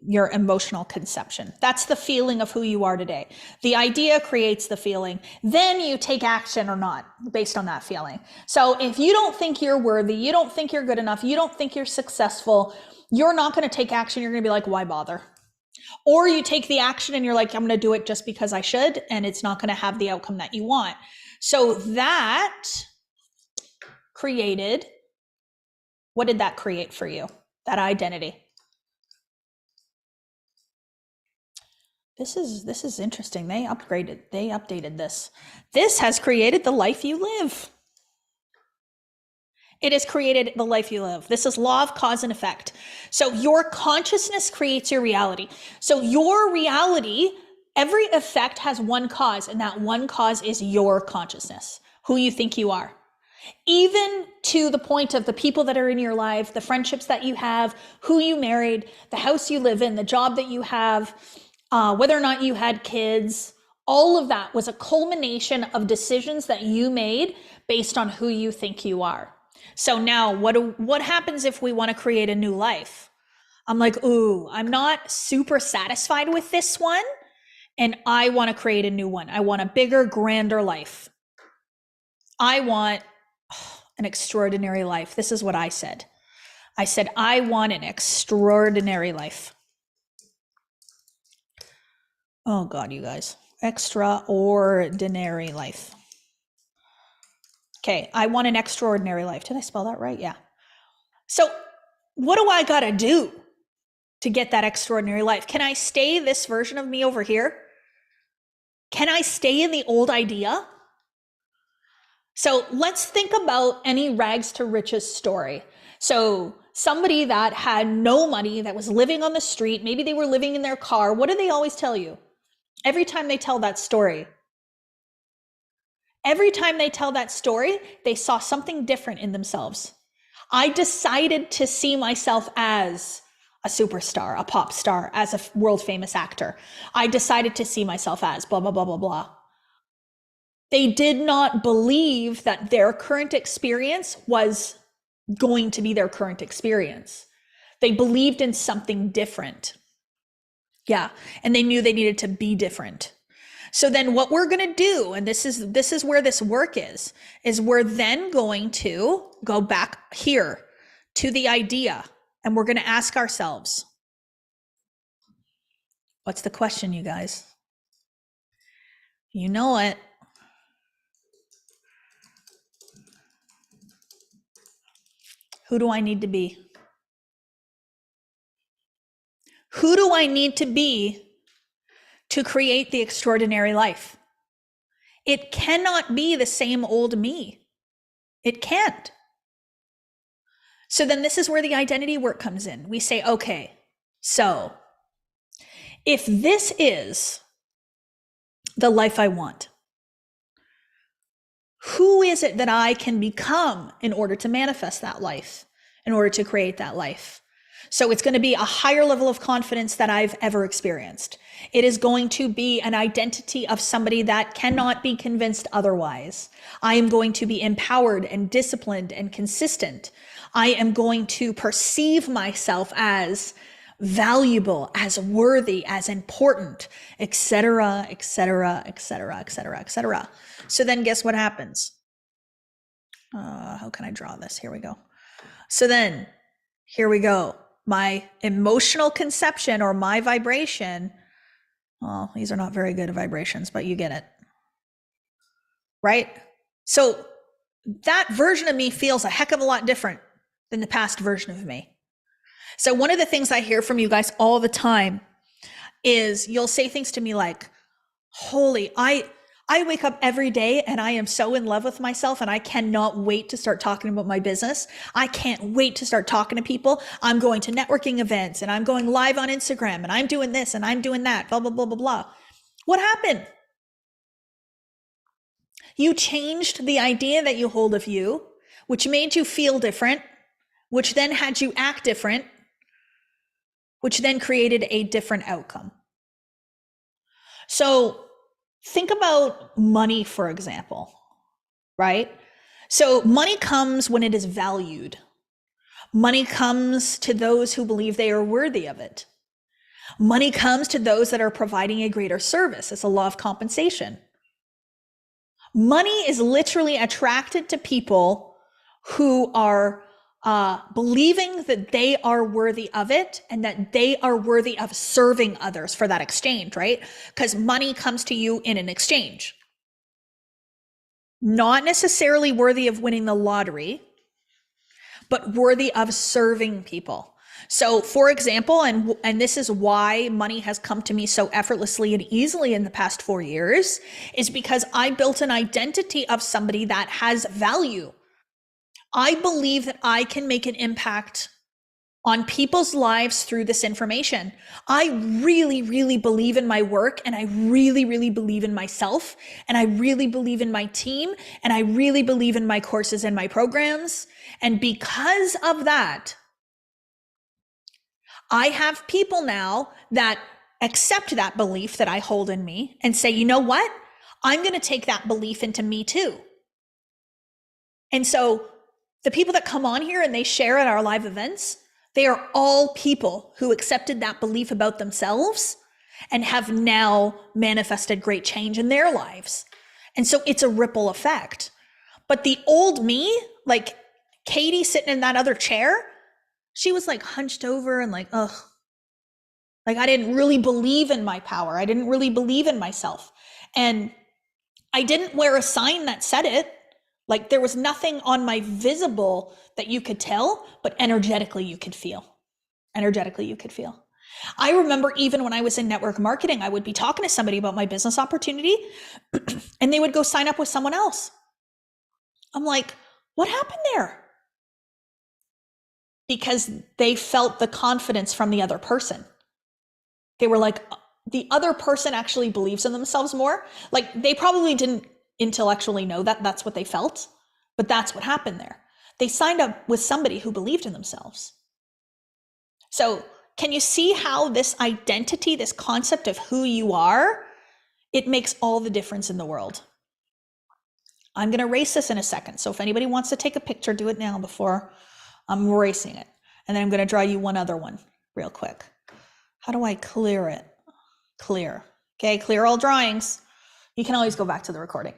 Your emotional conception. That's the feeling of who you are today. The idea creates the feeling. Then you take action or not based on that feeling. So if you don't think you're worthy, you don't think you're good enough, you don't think you're successful, you're not going to take action. You're going to be like, why bother? Or you take the action and you're like, I'm going to do it just because I should, and it's not going to have the outcome that you want. So that created, what did that create for you? That identity. This is interesting. They updated this. This has created the life you live. It has created the life you live. This is law of cause and effect. So your consciousness creates your reality. So your reality, every effect has one cause, and that one cause is your consciousness, who you think you are. Even to the point of the people that are in your life, the friendships that you have, who you married, the house you live in, the job that you have, whether or not you had kids, all of that was a culmination of decisions that you made based on who you think you are. So now what happens if we want to create a new life? I'm like, ooh, I'm not super satisfied with this one, and I want to create a new one. I want a bigger, grander life. I want an extraordinary life. This is what I said. I said, I want an extraordinary life. Oh God, you guys, extraordinary life. Okay, I want an extraordinary life. Did I spell that right? Yeah. So what do I got to do to get that extraordinary life? Can I stay this version of me over here? Can I stay in the old idea? So let's think about any rags to riches story. So somebody that had no money, that was living on the street, maybe they were living in their car. What do they always tell you? Every time they tell that story, they saw something different in themselves. I decided to see myself as a superstar, a pop star, as a world famous actor. I decided to see myself as blah, blah, blah, blah, blah. They did not believe that their current experience was going to be their current experience. They believed in something different. Yeah. And they knew they needed to be different. So then what we're going to do, and this is where this work is we're then going to go back here to the idea, and we're going to ask ourselves, what's the question, you guys? You know it. Who do I need to be? Who do I need to be to create the extraordinary life? It cannot be the same old me. It can't. So then this is where the identity work comes in. We say, okay, so if this is the life I want, who is it that I can become in order to manifest that life, in order to create that life? So it's going to be a higher level of confidence that I've ever experienced. It is going to be an identity of somebody that cannot be convinced otherwise. I am going to be empowered and disciplined and consistent. I am going to perceive myself as valuable, as worthy, as important, etc., etc., etc., etc., etc. So then guess what happens? How can I draw this? Here we go. So then, here we go. My emotional conception or my vibration, well, these are not very good vibrations, but you get it. Right? So that version of me feels a heck of a lot different than the past version of me. So one of the things I hear from you guys all the time is you'll say things to me like, holy, I wake up every day and I am so in love with myself and I cannot wait to start talking about my business. I can't wait to start talking to people. I'm going to networking events and I'm going live on Instagram and I'm doing this and I'm doing that, blah, blah, blah, blah, blah. What happened? You changed the idea that you hold of you, which made you feel different, which then had you act different, which then created a different outcome. So think about money, for example, right? So money comes when it is valued. Money comes to those who believe they are worthy of it. Money comes to those that are providing a greater service. It's a law of compensation. Money is literally attracted to people who are believing that they are worthy of it and that they are worthy of serving others for that exchange, right? Because money comes to you in an exchange. Not necessarily worthy of winning the lottery, but worthy of serving people. So for example, and this is why money has come to me so effortlessly and easily in the past 4 years, is because I built an identity of somebody that has value. I believe that I can make an impact on people's lives through this information. I really, really believe in my work, and I really, really believe in myself, and I really believe in my team, and I really believe in my courses and my programs. And because of that, I have people now that accept that belief that I hold in me and say, you know what? I'm going to take that belief into me too. And so the people that come on here and they share at our live events, they are all people who accepted that belief about themselves and have now manifested great change in their lives. And so it's a ripple effect. But the old me, like Katie sitting in that other chair, she was like hunched over and like, ugh. Like I didn't really believe in my power. I didn't really believe in myself. And I didn't wear a sign that said it. Like there was nothing on my visible that you could tell, but energetically you could feel. Energetically you could feel. I remember even when I was in network marketing, I would be talking to somebody about my business opportunity and they would go sign up with someone else. I'm like, what happened there? Because they felt the confidence from the other person. They were like, the other person actually believes in themselves more. Like they probably didn't intellectually know that that's what they felt, but that's what happened there. They signed up with somebody who believed in themselves. So can you see how this identity, this concept of who you are, it makes all the difference in the world. I'm going to erase this in a second. So if anybody wants to take a picture, do it now before I'm erasing it. And then I'm going to draw you one other one real quick. How do I clear it? Clear. Okay, clear all drawings. You can always go back to the recording.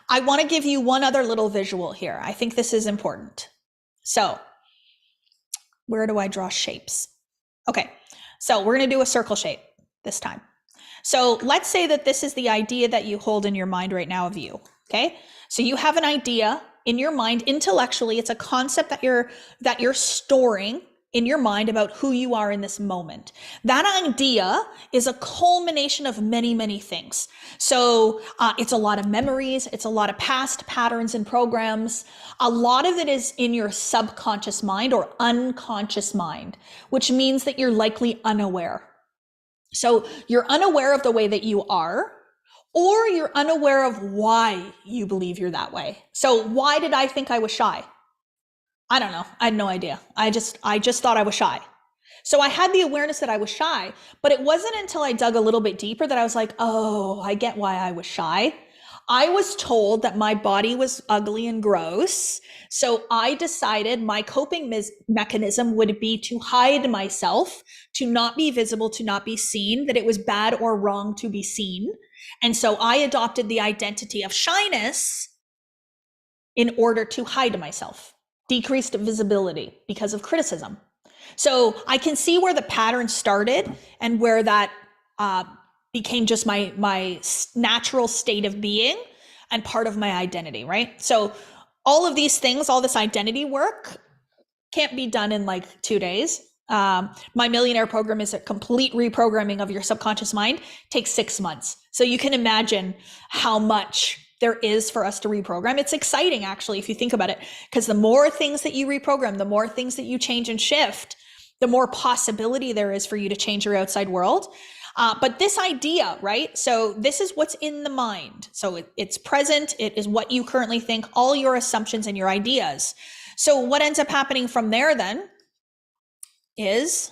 I want to give you one other little visual here. I think this is important. So, where do I draw shapes? Okay, so we're going to do a circle shape this time. So let's say that this is the idea that you hold in your mind right now of you, okay? So you have an idea in your mind intellectually. It's a concept that you're storing in your mind about who you are in this moment. That idea is a culmination of many, many things. So it's a lot of memories. It's a lot of past patterns and programs. A lot of it is in your subconscious mind or unconscious mind, which means that you're likely unaware. So you're unaware of the way that you are, or you're unaware of why you believe you're that way. So why did I think I was shy? I don't know. I had no idea. I just thought I was shy. So I had the awareness that I was shy, but it wasn't until I dug a little bit deeper that I was like, oh, I get why I was shy. I was told that my body was ugly and gross. So I decided my coping mechanism would be to hide myself, to not be visible, to not be seen, that it was bad or wrong to be seen. And so I adopted the identity of shyness in order to hide myself, decreased visibility because of criticism. So I can see where the pattern started and where that became just my natural state of being and part of my identity, right? So all of these things, all this identity work can't be done in like 2 days. My Millionaire program is a complete reprogramming of your subconscious mind. It takes 6 months. So you can imagine how much there is for us to reprogram. It's exciting, actually, if you think about it, because the more things that you reprogram, the more things that you change and shift, the more possibility there is for you to change your outside world. But this idea, right? So this is what's in the mind. So it's present. It is what you currently think, all your assumptions and your ideas. So what ends up happening from there then is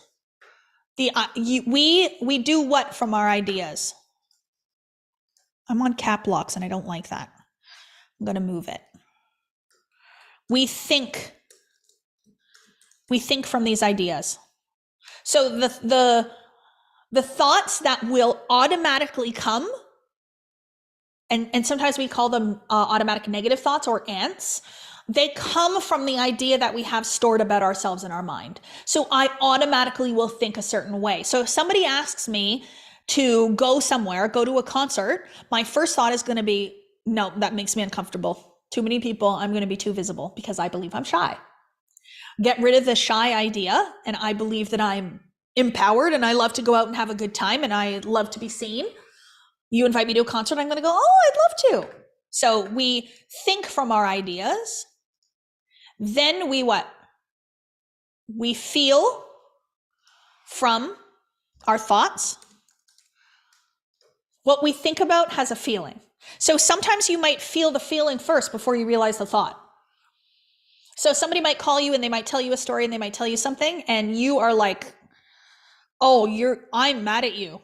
we do what from our ideas? I'm on cap locks and I don't like that. I'm going to move it. We think from these ideas. So the thoughts that will automatically come, and sometimes we call them automatic negative thoughts or ants, they come from the idea that we have stored about ourselves in our mind. So I automatically will think a certain way. So if somebody asks me to go somewhere, go to a concert, my first thought is going to be, no, that makes me uncomfortable. Too many people, I'm going to be too visible because I believe I'm shy. Get rid of the shy idea, and I believe that I'm empowered and I love to go out and have a good time and I love to be seen. You invite me to a concert, I'm going to go, oh, I'd love to. So we think from our ideas. Then we what? We feel from our thoughts. What we think about has a feeling. So sometimes you might feel the feeling first before you realize the thought. So somebody might call you and they might tell you a story and they might tell you something and you are like, oh, I'm mad at you.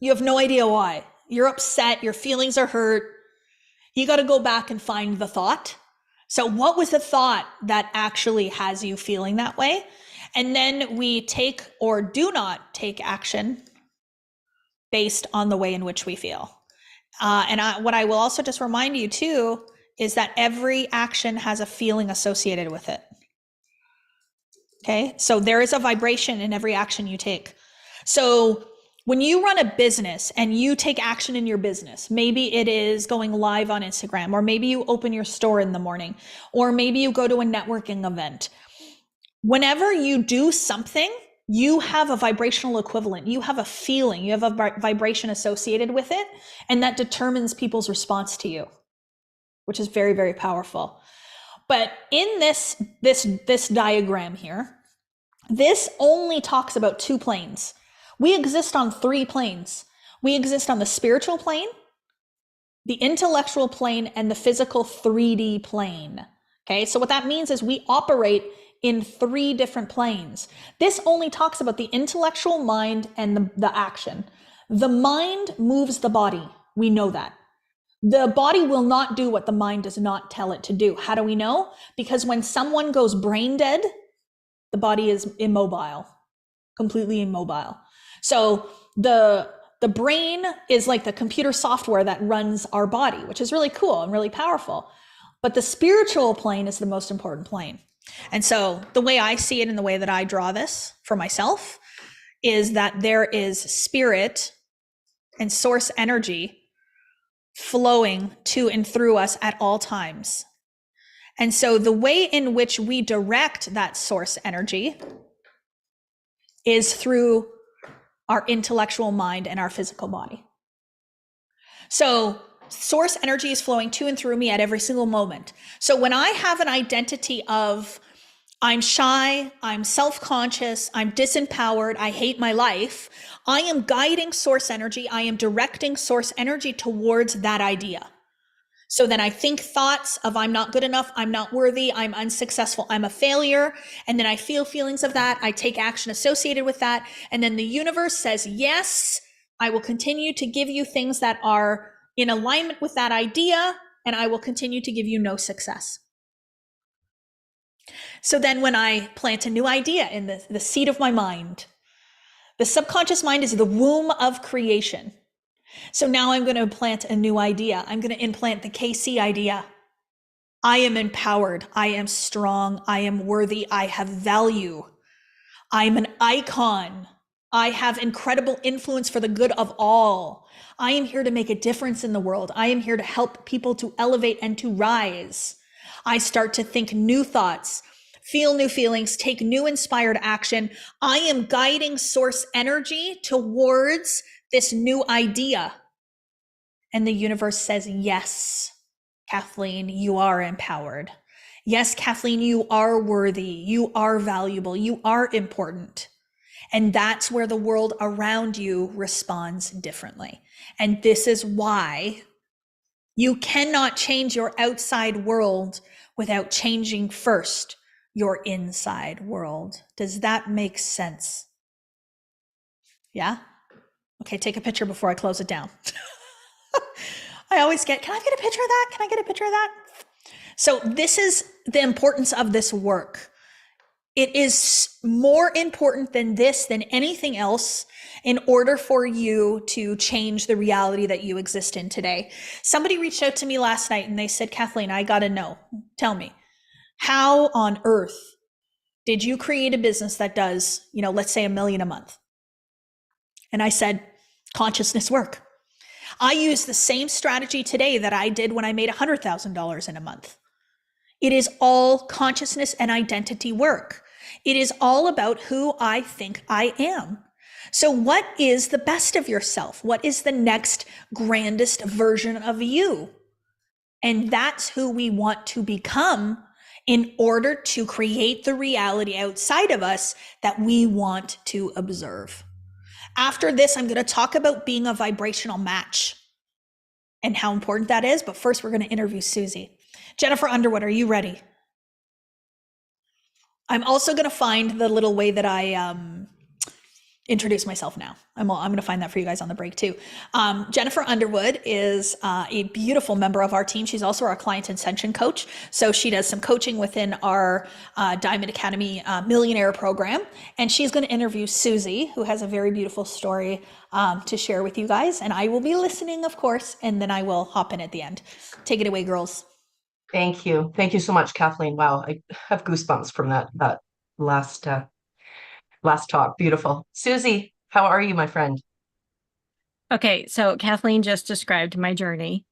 You have no idea why. You're upset. Your feelings are hurt. You got to go back and find the thought. So what was the thought that actually has you feeling that way? And then we take or do not take action based on the way in which we feel. What I will also just remind you too is that every action has a feeling associated with it. Okay, so there is a vibration in every action you take. So when you run a business and you take action in your business, maybe it is going live on Instagram, or maybe you open your store in the morning, or maybe you go to a networking event. Whenever you do something, you have a vibrational equivalent. You have a feeling, you have a vibration associated with it, and that determines people's response to you, which is very, very powerful. But in this diagram here, this only talks about 2 planes. We exist on 3 planes. We exist on the spiritual plane, the intellectual plane, and the physical 3D plane. Okay, so what that means is we operate in 3 different planes. This only talks about the intellectual mind and the action. The mind moves the body. We know that. The body will not do what the mind does not tell it to do. How do we know? Because when someone goes brain dead, the body is immobile, completely immobile. So the The brain is like the computer software that runs our body, which is really cool and really powerful. But the spiritual plane is the most important plane. And so the way I see it and the way that I draw this for myself is that there is spirit and source energy flowing to and through us at all times. And so the way in which we direct that source energy is through our intellectual mind and our physical body. So source energy is flowing to and through me at every single moment. So when I have an identity of I'm shy, I'm self-conscious, I'm disempowered, I hate my life, I am guiding source energy, I am directing source energy towards that idea. So then I think thoughts of I'm not good enough, I'm not worthy, I'm unsuccessful, I'm a failure. And then I feel feelings of that. I take action associated with that. And then the universe says, yes, I will continue to give you things that are in alignment with that idea, and I will continue to give you no success. So then when I plant a new idea in the seed of my mind, the subconscious mind is the womb of creation. So now I'm going to implant a new idea. I'm going to implant the KC idea. I am empowered. I am strong. I am worthy. I have value. I'm an icon. I have incredible influence for the good of all. I am here to make a difference in the world. I am here to help people to elevate and to rise. I start to think new thoughts, feel new feelings, take new inspired action. I am guiding source energy towards this new idea. And the universe says, yes, Kathleen, you are empowered. Yes, Kathleen, you are worthy. You are valuable. You are important. And that's where the world around you responds differently. And this is why you cannot change your outside world without changing first your inside world. Does that make sense? Yeah? Okay, take a picture before I close it down. I always get, can I get a picture of that? Can I get a picture of that? So this is the importance of this work. It is more important than this, than anything else, in order for you to change the reality that you exist in today. Somebody reached out to me last night and they said, Kathleen, I got to know, tell me, how on earth did you create a business that does, let's say $1 million a month? And I said, consciousness work. I use the same strategy today that I did when I made $100,000 in a month. It is all consciousness and identity work. It is all about who I think I am. So what is the best of yourself? What is the next grandest version of you? And that's who we want to become in order to create the reality outside of us that we want to observe. After this, I'm going to talk about being a vibrational match and how important that is. But first, we're going to interview Susie. Jennifer Underwood, are you ready? I'm also going to find the little way that I introduce myself now. I'm going to find that for you guys on the break too. Jennifer Underwood is a beautiful member of our team. She's also our client ascension coach. So she does some coaching within our Diamond Academy Millionaire program. And she's going to interview Susie, who has a very beautiful story to share with you guys. And I will be listening, of course, and then I will hop in at the end. Take it away, girls. Thank you. Thank you so much, Kathleen. Wow, I have goosebumps from that last talk. Beautiful. Susie, how are you, my friend? Okay, so Kathleen just described my journey.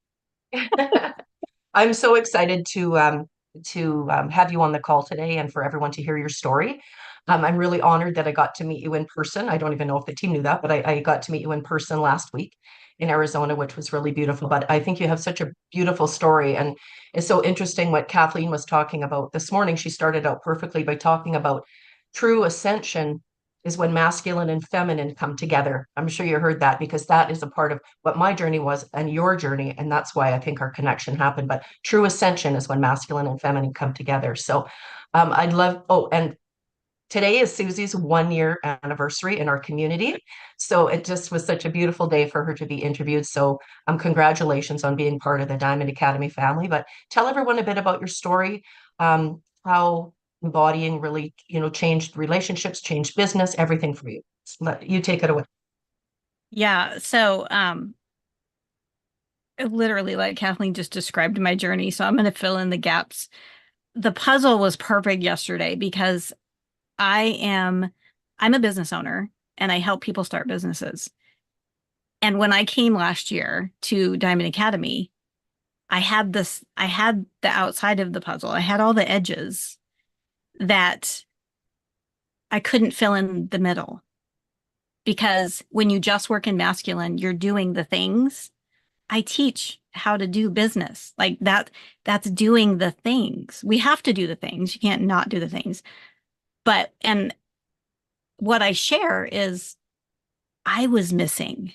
I'm so excited to have you on the call today and for everyone to hear your story. I'm really honored that I got to meet you in person. I don't even know if the team knew that, but I got to meet you in person last week in Arizona, which was really beautiful. But I think you have such a beautiful story. And it's so interesting what Kathleen was talking about this morning. She started out perfectly by talking about true ascension is when masculine and feminine come together. I'm sure you heard that because that is a part of what my journey was and your journey. And that's why I think our connection happened. But true ascension is when masculine and feminine come together. So I'd love, and today is Susie's 1-year anniversary in our community. So it just was such a beautiful day for her to be interviewed. So congratulations on being part of the Diamond Academy family. But tell everyone a bit about your story, how embodying really, changed relationships, changed business, everything for you. Let you take it away. Yeah. So, literally, like Kathleen just described my journey. So I'm going to fill in the gaps. The puzzle was perfect yesterday because I am, I'm a business owner and I help people start businesses. And when I came last year to Diamond Academy, I had the outside of the puzzle. I had all the edges that I couldn't fill in the middle. Because when you just work in masculine, you're doing the things. I teach how to do business. Like that's doing the things. We have to do the things. You can't not do the things. But, and what I share is I was missing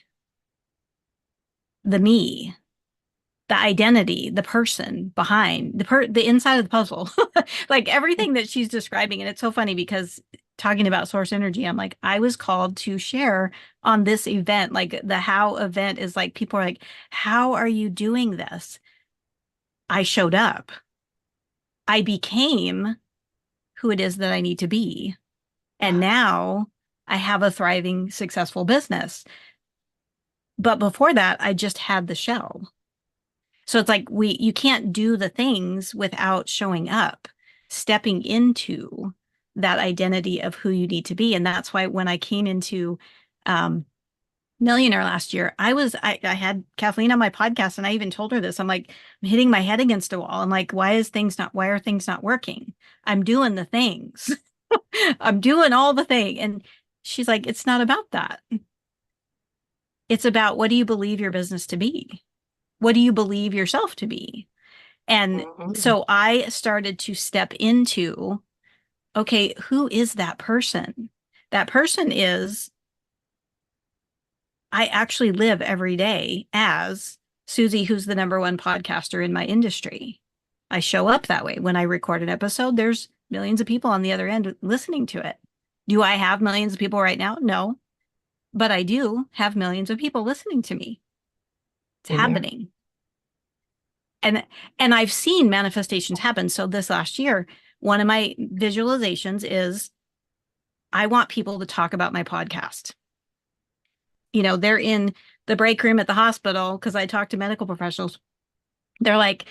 the me, the identity, the person behind the inside of the puzzle. Like everything that she's describing. And it's so funny because talking about source energy, I'm like, I was called to share on this event. Like the how event is like, people are like, how are you doing this? I showed up. I became who it is that I need to be. And now I have a thriving, successful business. But before that, I just had the shell. So it's like you can't do the things without showing up, stepping into that identity of who you need to be. And that's why when I came into um, Millionaire last year, I had Kathleen on my podcast and I even told her this. I'm like, I'm hitting my head against a wall. I'm like, why are things not working? I'm doing the things. I'm doing all the thing. And she's like, it's not about that. It's about, what do you believe your business to be? What do you believe yourself to be? And Mhm. so I started to step into, okay, who is that person? That person is, I actually live every day as Susie, who's the number one podcaster in my industry. I show up that way. When I record an episode, there's millions of people on the other end listening to it. Do I have millions of people right now? No, but I do have millions of people listening to me. It's In there. happening. And I've seen manifestations happen. So this last year, one of my visualizations is I want people to talk about my podcast. You know, they're in the break room at the hospital because I talk to medical professionals. They're like,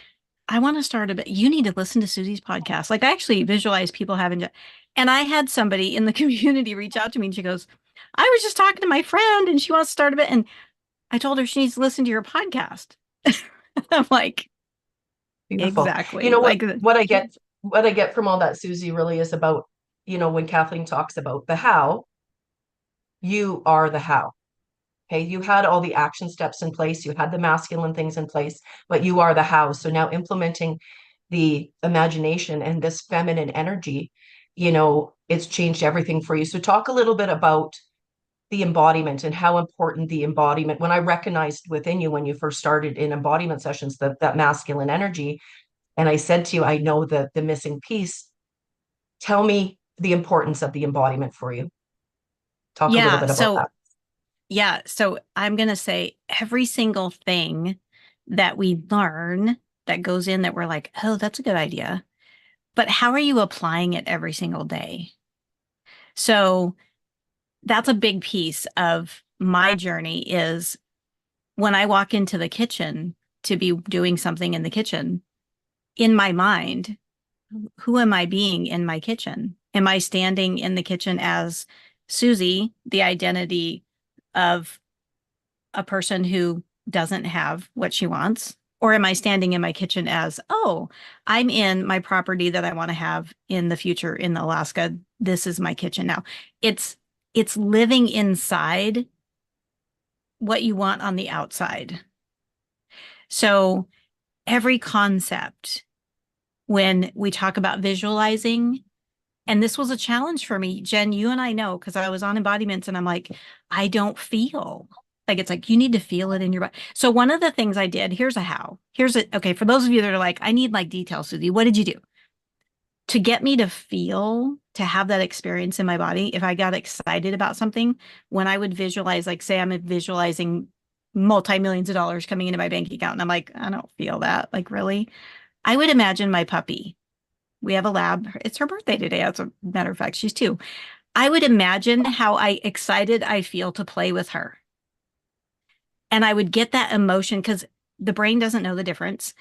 I want to start a bit. You need to listen to Susie's podcast. Like I actually visualize people having, and I had somebody in the community reach out to me and she goes, I was just talking to my friend and she wants to start a bit. And I told her she needs to listen to your podcast. I'm like, Beautiful. You exactly. know what Like, what I get from all that, Susie, really is about, when Kathleen talks about the how, you are the how. Okay, you had all the action steps in place, you had the masculine things in place, but you are the how. So now implementing the imagination and this feminine energy, it's changed everything for you. So talk a little bit about the embodiment and how important the embodiment, when I recognized within you when you first started in embodiment sessions, that masculine energy, and I said to you, I know the missing piece. Tell me the importance of the embodiment for you. Talk a little yeah. bit about So that. yeah, so I'm going to say every single thing that we learn that goes in that we're like, oh, that's a good idea. But how are you applying it every single day? So that's a big piece of my journey is when I walk into the kitchen to be doing something in the kitchen, in my mind, who am I being in my kitchen? Am I standing in the kitchen as Susie, the identity of a person who doesn't have what she wants? Or am I standing in my kitchen as, oh, I'm in my property that I want to have in the future in Alaska. This is my kitchen now. It's it's living inside what you want on the outside. So every concept, when we talk about visualizing, and this was a challenge for me, Jen, you and I know, because I was on embodiments and I'm like, I don't feel like it's like you need to feel it in your body. So one of the things I did, here's a how. Here's a okay, for those of you that are like, I need like details, Susie, what did you do? To get me to feel, to have that experience in my body, if I got excited about something, when I would visualize, like say I'm visualizing multi-millions of dollars coming into my bank account, and I'm like, I don't feel that. Like, really? I would imagine my puppy. We have a lab. It's her birthday today. As a matter of fact, she's two. I would imagine how excited I feel to play with her. And I would get that emotion because the brain doesn't know the difference.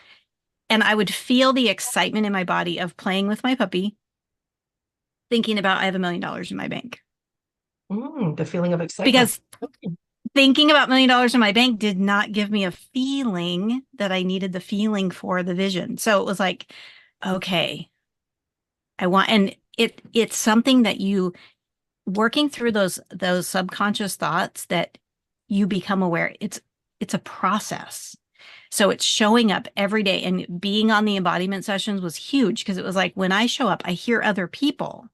And I would feel the excitement in my body of playing with my puppy, thinking about I have $1 million in my bank. The feeling of excitement. Because thinking about $1 million in my bank did not give me a feeling that I needed the feeling for the vision. So it was like, okay, and it's something that you working through those subconscious thoughts that you become aware. It's a process. So it's showing up every day, and being on the embodiment sessions was huge because it was like when I show up, I hear other people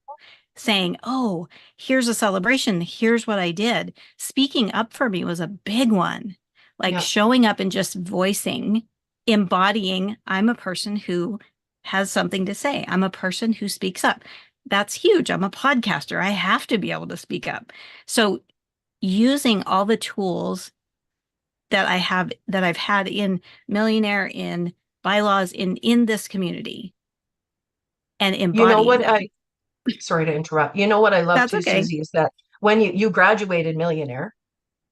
saying, oh, here's a celebration. Here's what I did. Speaking up for me was a big one. Like showing up and just voicing, embodying, I'm a person who has something to say. I'm a person who speaks up. That's huge. I'm a podcaster. I have to be able to speak up. So using all the tools that I've had in Millionaire, in bylaws, in this community, and You know embodying what them. sorry to interrupt. You know what I love That's too, okay. Susie, is that when you graduated Millionaire,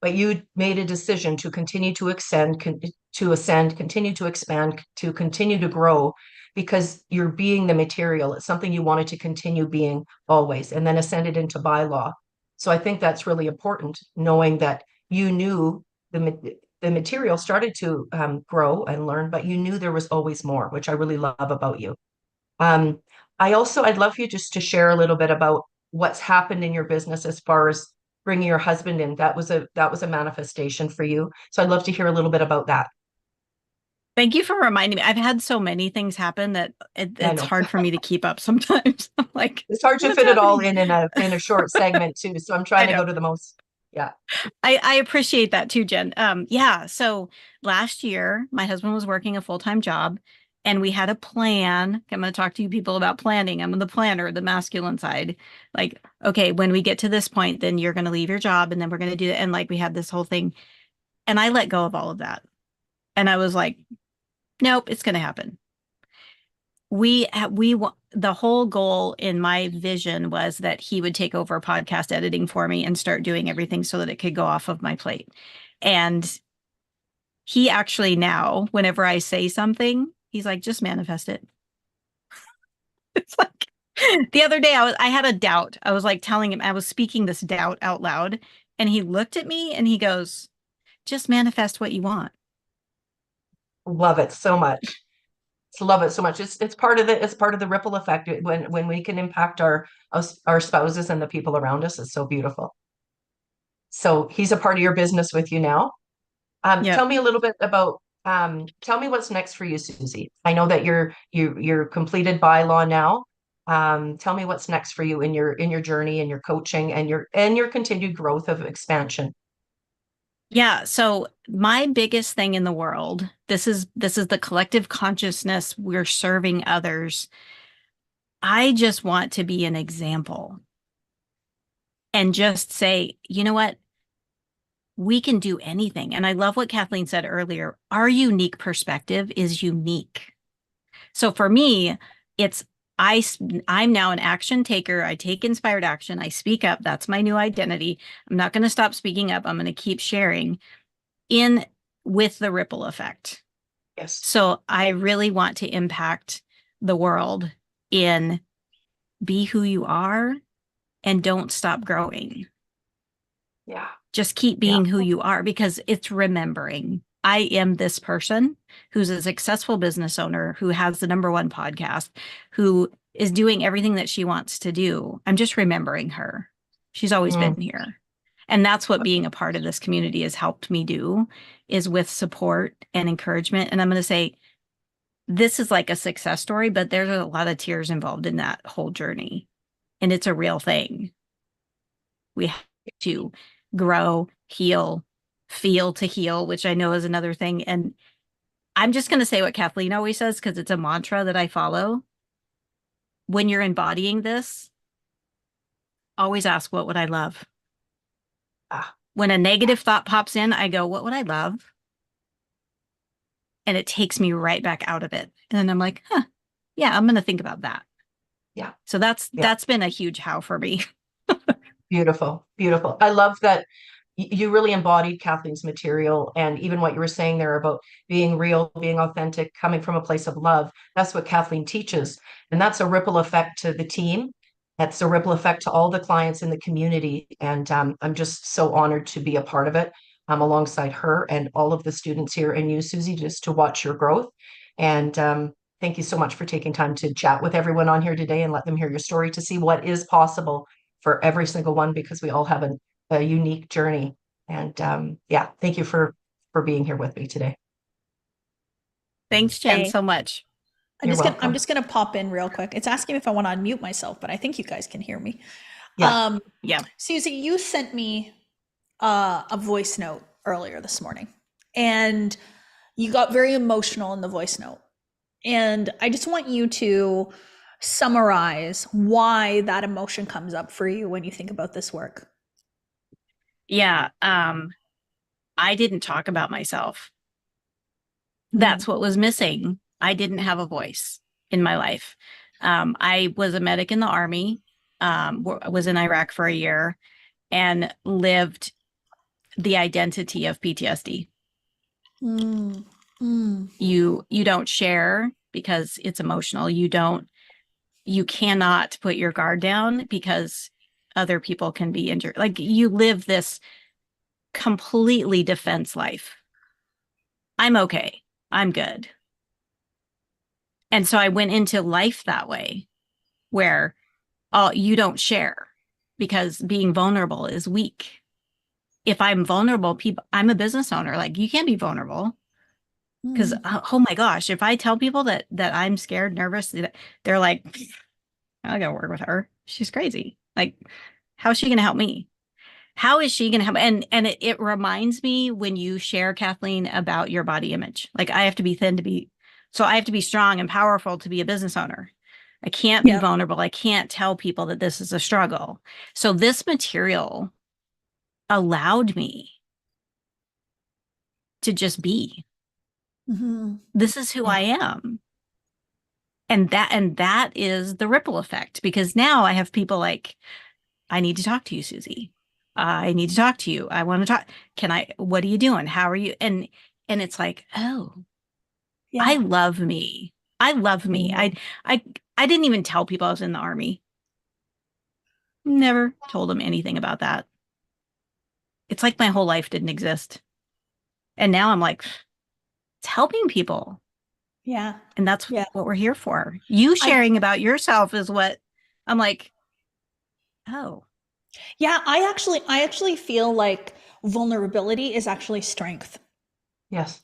but you made a decision to continue to ascend, continue to expand, to continue to grow, because you're being the material. It's something you wanted to continue being always, and then ascended into bylaw. So I think that's really important, knowing that you knew the material started to grow and learn, but you knew there was always more, which I really love about you. Um, I'd love for you just to share a little bit about what's happened in your business as far as bringing your husband in. That was a manifestation for you. So I'd love to hear a little bit about that. Thank you for reminding me. I've had so many things happen that I it's know hard for me to keep up sometimes. I'm like, it's hard to what's fit it all happening? in a short segment too. So I'm I trying to know. go to the most. Yeah. I appreciate that too, Jen. Yeah. So last year, my husband was working a full-time job and we had a plan. I'm going to talk to you people about planning. I'm the planner, the masculine side. Like, okay, when we get to this point, then you're going to leave your job and then we're going to do it. And like, we had this whole thing and I let go of all of that. And I was like, nope, it's going to happen. The whole goal in my vision was that he would take over podcast editing for me and start doing everything so that it could go off of my plate. And he actually now, whenever I say something, he's like, just manifest it. It's like the other day I had a doubt. I was like telling him, I was speaking this doubt out loud, and he looked at me and he goes, just manifest what you want. Love it so much. Love it so much. It's part of the ripple effect when we can impact our spouses and the people around us. It's so beautiful. So he's a part of your business with you now. Yep. Tell me a little bit about tell me what's next for you, Susie. I know that you're completed bylaw now. Tell me what's next for you in your journey and your coaching and your continued growth of expansion. Yeah, so my biggest thing in the world, this is the collective consciousness, we're serving others. I just want to be an example and just say, you know what? We can do anything. And I love what Kathleen said earlier. Our unique perspective is unique. So for me, it's I'm now an action taker. I take inspired action. I speak up. That's my new identity. I'm not going to stop speaking up. I'm going to keep sharing in with the ripple effect. Yes. So I really want to impact the world in be who you are and don't stop growing. Yeah. Just keep Yeah. being who you are because it's remembering I am this person who's a successful business owner who has the #1 podcast, who is doing everything that she wants to do. I'm just remembering her. She's always been here. And that's what being a part of this community has helped me do is with support and encouragement. And I'm going to say, this is like a success story, but there's a lot of tears involved in that whole journey. And it's a real thing. We have to grow, heal, feel to heal, which I know is another thing. And I'm just going to say what Kathleen always says, because it's a mantra that I follow. When you're embodying this, always ask, what would I love? When a negative thought pops in, I go, what would I love? And it takes me right back out of it. And then I'm like, yeah, I'm going to think about that. Yeah. So that's been a huge how for me. Beautiful. Beautiful. I love that you really embodied Kathleen's material, and even what you were saying there about being real, being authentic, coming from a place of love. That's what Kathleen teaches. And that's a ripple effect to the team. That's a ripple effect to all the clients in the community. And I'm just so honored to be a part of it, alongside her and all of the students here, and you, Susie, just to watch your growth. And thank you so much for taking time to chat with everyone on here today and let them hear your story, to see what is possible for every single one, because we all have a unique journey. And yeah, thank you for being here with me today. Thanks, Jen, Hey. so much. I'm You're just gonna welcome. pop in real quick. It's asking if I want to unmute myself, but I think you guys can hear me. Yeah. Yeah. Susie, you sent me a voice note earlier this morning, and you got very emotional in the voice note. And I just want you to summarize why that emotion comes up for you when you think about this work. Yeah. I didn't talk about myself. That's what was missing. I didn't have a voice in my life. I was a medic in the Army, was in Iraq for a year, and lived the identity of PTSD. Mm. Mm. You don't share because it's emotional. You cannot put your guard down because other people can be injured. Like, you live this completely defense life. I'm okay. I'm good. And so I went into life that way, where you don't share because being vulnerable is weak. If I'm vulnerable, people, I'm a business owner. Like, you can't be vulnerable because, oh my gosh, if I tell people that I'm scared, nervous, they're like, I gotta work with her. She's crazy. Like, how's she going to help me? How is she going to help? And it reminds me when you share, Kathleen, about your body image. Like, I have to be thin to be, so I have to be strong and powerful to be a business owner. I can't be vulnerable. I can't tell people that this is a struggle. So this material allowed me to just be. Mm-hmm. This is who I am. And that is the ripple effect, because now I have people like, I need to talk to you, Susie. I need to talk to you. I want to talk. What are you doing? How are you? And it's like, oh, Yeah. I love me. I love me. I didn't even tell people I was in the Army. Never told them anything about that. It's like my whole life didn't exist. And now I'm like, it's helping people. Yeah. And that's what we're here for. You sharing about yourself is what I'm like, oh. Yeah, I actually feel like vulnerability is actually strength. Yes.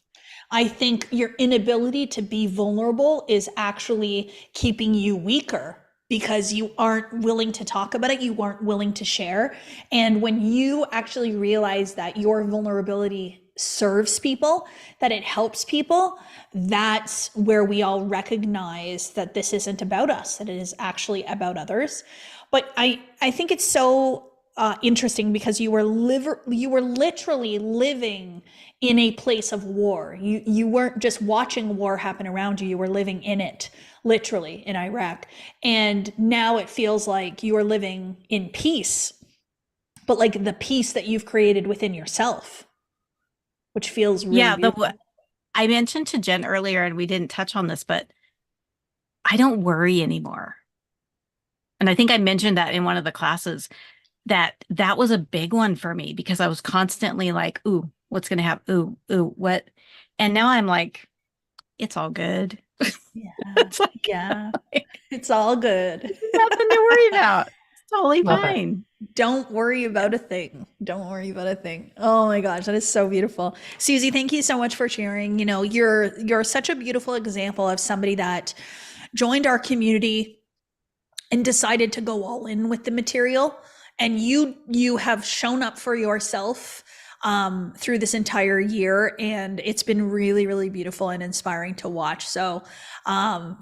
I think your inability to be vulnerable is actually keeping you weaker, because you aren't willing to talk about it, you aren't willing to share. And when you actually realize that your vulnerability serves people, that it helps people, that's where we all recognize that this isn't about us, that it is actually about others. But I think it's so interesting, because you were literally living in a place of war. You weren't just watching war happen around you, you were living in it, literally, in Iraq. And now it feels like you are living in peace, but like the peace that you've created within yourself, which feels really beautiful. I mentioned to Jen earlier, and we didn't touch on this, but I don't worry anymore. And I think I mentioned that in one of the classes, that was a big one for me, because I was constantly like, ooh, what's going to happen? Ooh, what? And now I'm like, it's all good. Yeah. It's like, It's all good. Nothing to worry about. It's totally fine. Don't worry about a thing. Don't worry about a thing. Oh my gosh, that is so beautiful. Susie, thank you so much for sharing. You know, you're such a beautiful example of somebody that joined our community and decided to go all in with the material. And you have shown up for yourself through this entire year, and it's been really, really beautiful and inspiring to watch. So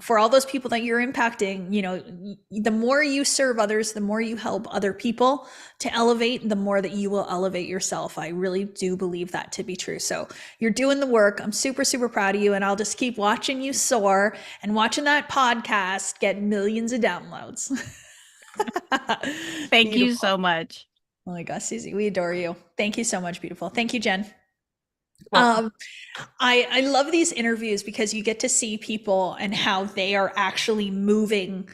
for all those people that you're impacting, you know, the more you serve others, the more you help other people to elevate, the more that you will elevate yourself. I really do believe that to be true. So you're doing the work. I'm super, super proud of you, and I'll just keep watching you soar and watching that podcast get millions of downloads. Thank you so much. Oh my gosh, Susie, we adore you. Thank you so much, beautiful. Thank you, Jen. Well, Um, I love these interviews because you get to see people and how they are actually moving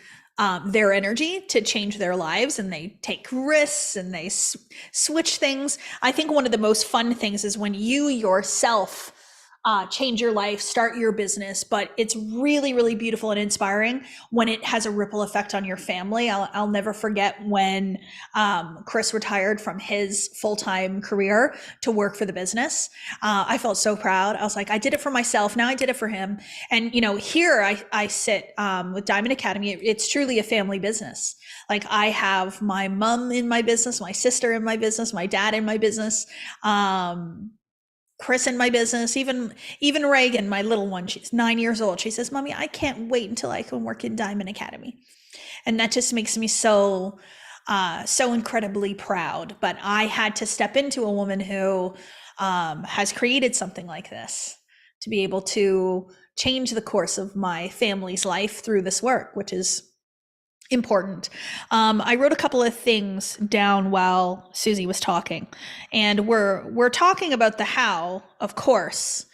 their energy to change their lives, and they take risks and they switch things. I think one of the most fun things is when you yourself change your life, start your business, but it's really, really beautiful and inspiring when it has a ripple effect on your family. I'll never forget when Chris retired from his full-time career to work for the business. I felt so proud. I was like, I did it for myself. Now I did it for him. And, you know, here I sit with Diamond Academy. It's truly a family business. Like, I have my mom in my business, my sister in my business, my dad in my business. Chris in my business, even Reagan, my little one, she's 9 years old. She says, Mommy, I can't wait until I can work in Diamond Academy. And that just makes me so incredibly proud. But I had to step into a woman who has created something like this to be able to change the course of my family's life through this work, which is important. I wrote a couple of things down while Susie was talking, and we're talking about the how, of course.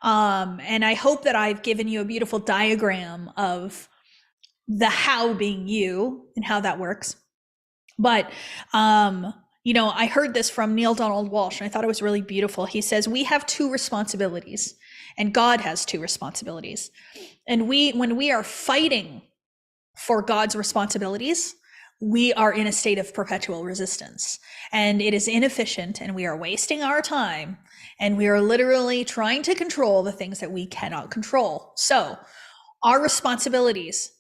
And I hope that I've given you a beautiful diagram of the how being you and how that works. But you know, I heard this from Neil Donald Walsh, and I thought it was really beautiful. He says, we have two responsibilities, and God has two responsibilities. And when we are fighting for God's responsibilities, we are in a state of perpetual resistance, and it is inefficient, and we are wasting our time, and we are literally trying to control the things that we cannot control. So our responsibilities,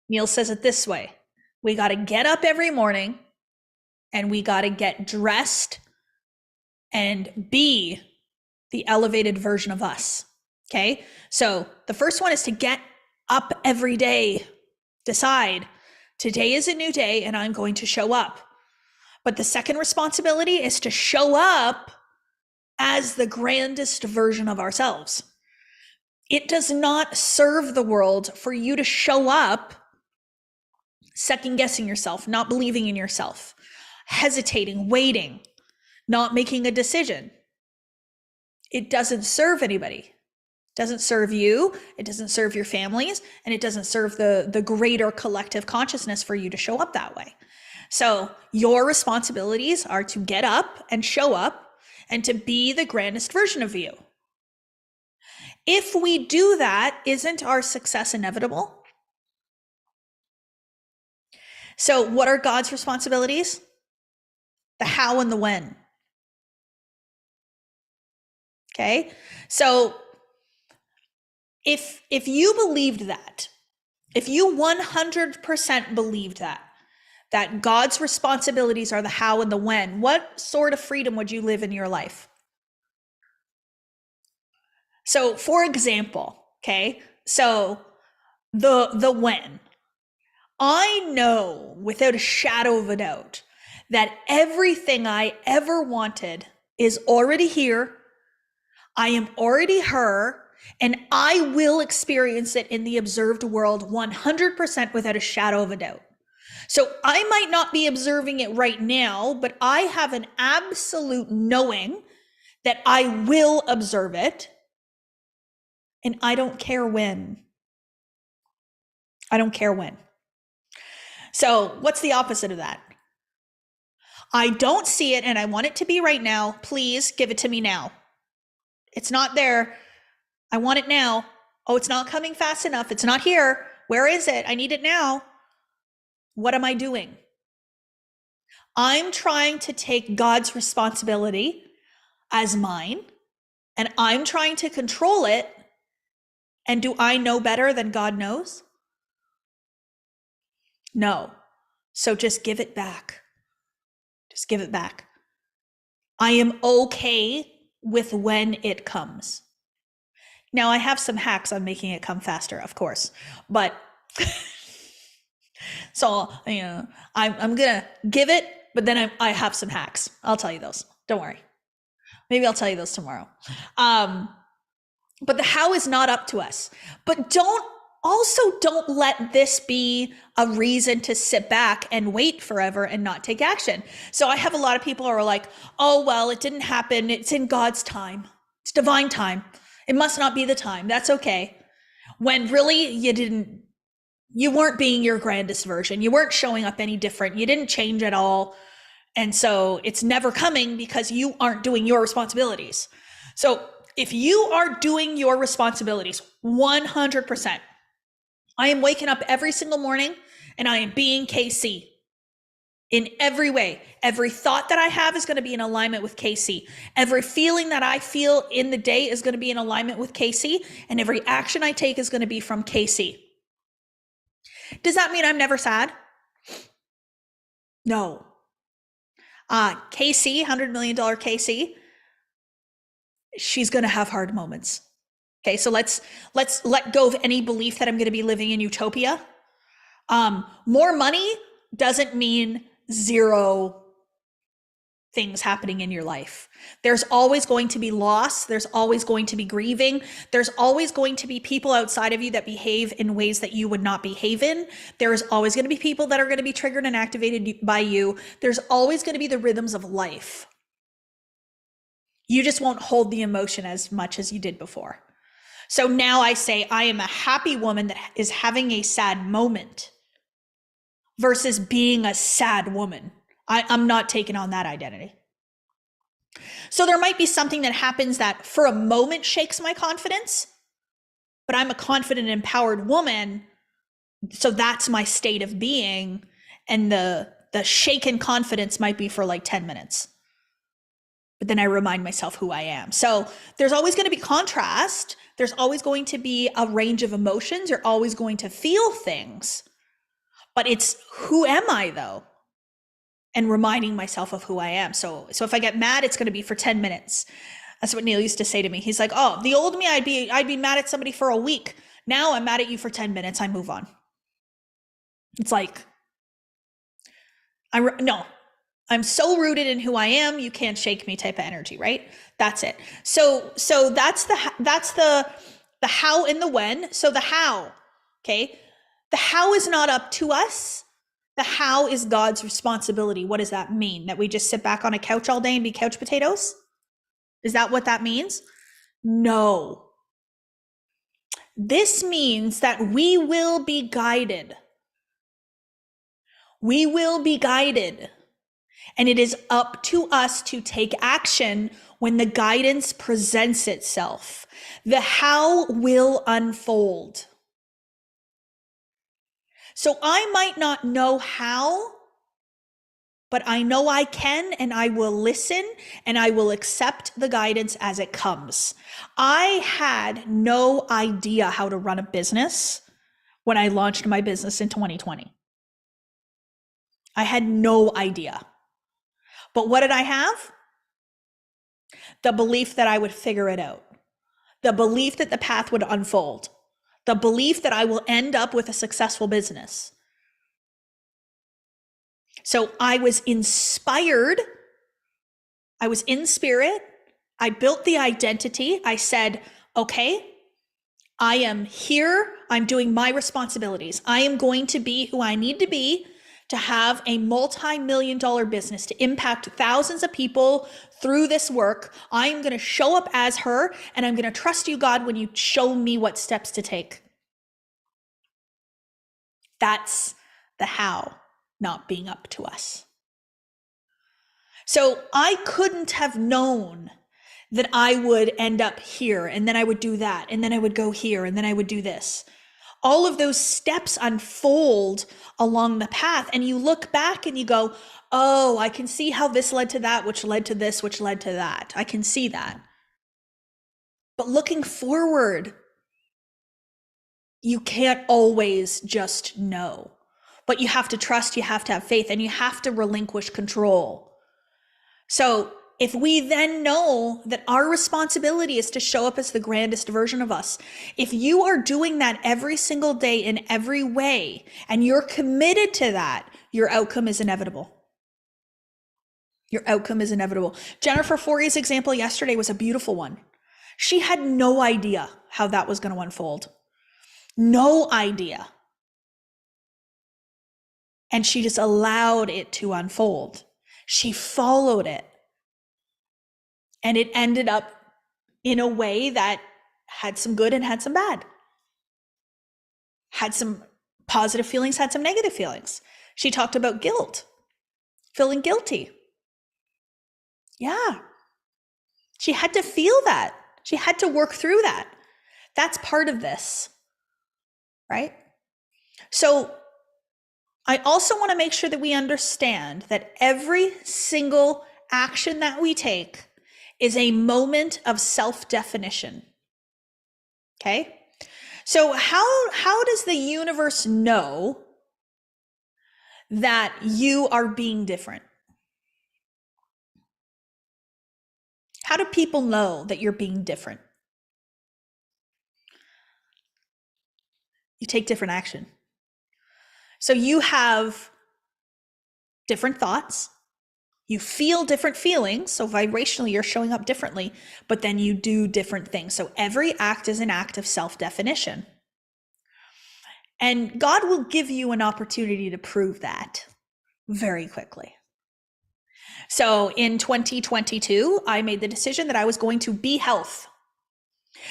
Neil says it this way: we got to get up every morning, and we got to get dressed and be the elevated version of us. Okay. So the first one is to get up every day. Decide, today is a new day and I'm going to show up. But the second responsibility is to show up as the grandest version of ourselves. It does not serve the world for you to show up second guessing yourself, not believing in yourself, hesitating, waiting, not making a decision. It doesn't serve anybody. It doesn't serve you, it doesn't serve your families, and it doesn't serve the greater collective consciousness for you to show up that way. So your responsibilities are to get up and show up and to be the grandest version of you. If we do that, isn't our success inevitable? So what are God's responsibilities? The how and the when. Okay, so if you believed that, if you 100% believed that God's responsibilities are the how and the when, what sort of freedom would you live in your life? So for example, okay, so the when, I know without a shadow of a doubt that everything I ever wanted is already here. I am already her, and I will experience it in the observed world 100% without a shadow of a doubt. So I might not be observing it right now, but I have an absolute knowing that I will observe it, and I don't care when. I don't care when. So what's the opposite of that? I don't see it and I want it to be right now. Please give it to me now. It's not there. I want it now. Oh, it's not coming fast enough. It's not here. Where is it? I need it now. What am I doing? I'm trying to take God's responsibility as mine, and I'm trying to control it. And do I know better than God knows? No. So just give it back. Just give it back. I am okay with when it comes. Now, I have some hacks on making it come faster, of course, but so, you know, I'm gonna give it, but then I have some hacks. I'll tell you those. Don't worry. Maybe I'll tell you those tomorrow. But the how is not up to us. But don't also don't let this be a reason to sit back and wait forever and not take action. So I have a lot of people who are like, oh, well, it didn't happen. It's in God's time. It's divine time. It must not be the time. That's okay. When really you weren't being your grandest version. You weren't showing up any different. You didn't change at all. And so it's never coming because you aren't doing your responsibilities. So if you are doing your responsibilities 100%, I am waking up every single morning and I am being KC in every way. Every thought that I have is going to be in alignment with KC. Every feeling that I feel in the day is going to be in alignment with KC. And every action I take is going to be from KC. Does that mean I'm never sad? No. KC, $100 million KC, she's going to have hard moments. Okay, so let's let go of any belief that I'm going to be living in utopia. More money doesn't mean zero things happening in your life. There's always going to be loss. There's always going to be grieving. There's always going to be people outside of you that behave in ways that you would not behave in. There's always going to be people that are going to be triggered and activated by you. There's always going to be the rhythms of life. You just won't hold the emotion as much as you did before. So now I say I am a happy woman that is having a sad moment versus being a sad woman. I'm not taking on that identity. So there might be something that happens that for a moment shakes my confidence, but I'm a confident, empowered woman. So that's my state of being. And the shaken confidence might be for like 10 minutes. But then I remind myself who I am. So there's always going to be contrast. There's always going to be a range of emotions. You're always going to feel things. But it's who am I though? And reminding myself of who I am. So if I get mad, it's going to be for 10 minutes. That's what Neil used to say to me. He's like, oh, the old me, I'd be mad at somebody for a week. Now I'm mad at you for 10 minutes. I move on. It's like, no, I'm so rooted in who I am. You can't shake me type of energy, right? That's it. So that's the how and the when. So the how, okay. The how is not up to us. The how is God's responsibility. What does that mean? That we just sit back on a couch all day and be couch potatoes? Is that what that means? No. This means that we will be guided. We will be guided. And it is up to us to take action when the guidance presents itself. The how will unfold. So I might not know how, but I know I can, and I will listen, and I will accept the guidance as it comes. I had no idea how to run a business when I launched my business in 2020. I had no idea. But what did I have? The belief that I would figure it out. The belief that the path would unfold. The belief that I will end up with a successful business. So I was inspired. I was in spirit. I built the identity. I said, okay, I am here. I'm doing my responsibilities. I am going to be who I need to be to have a multi-million-dollar business, to impact thousands of people through this work. I'm going to show up as her, and I'm going to trust you, God, when you show me what steps to take. That's the how, not being up to us. So I couldn't have known that I would end up here, and then I would do that, and then I would go here, and then I would do this. All of those steps unfold along the path, and you look back and you go, oh, I can see how this led to that, which led to this, which led to that. I can see that. But looking forward, you can't always just know. But you have to trust, you have to have faith, and you have to relinquish control. So if we then know that our responsibility is to show up as the grandest version of us, if you are doing that every single day in every way, and you're committed to that, your outcome is inevitable. Your outcome is inevitable. Jennifer Forey's example yesterday was a beautiful one. She had no idea how that was going to unfold. No idea. And she just allowed it to unfold. She followed it. And it ended up in a way that had some good and had some bad. Had some positive feelings, had some negative feelings. She talked about guilt, feeling guilty. Yeah. She had to feel that. She had to work through that. That's part of this, right? So I also want to make sure that we understand that every single action that we take is a moment of self-definition. Okay? So how does the universe know that you are being different? How do people know that you're being different? You take different action. So you have different thoughts. You feel different feelings. So vibrationally, you're showing up differently, but then you do different things. So every act is an act of self-definition. And God will give you an opportunity to prove that very quickly. So in 2022, I made the decision that I was going to be health.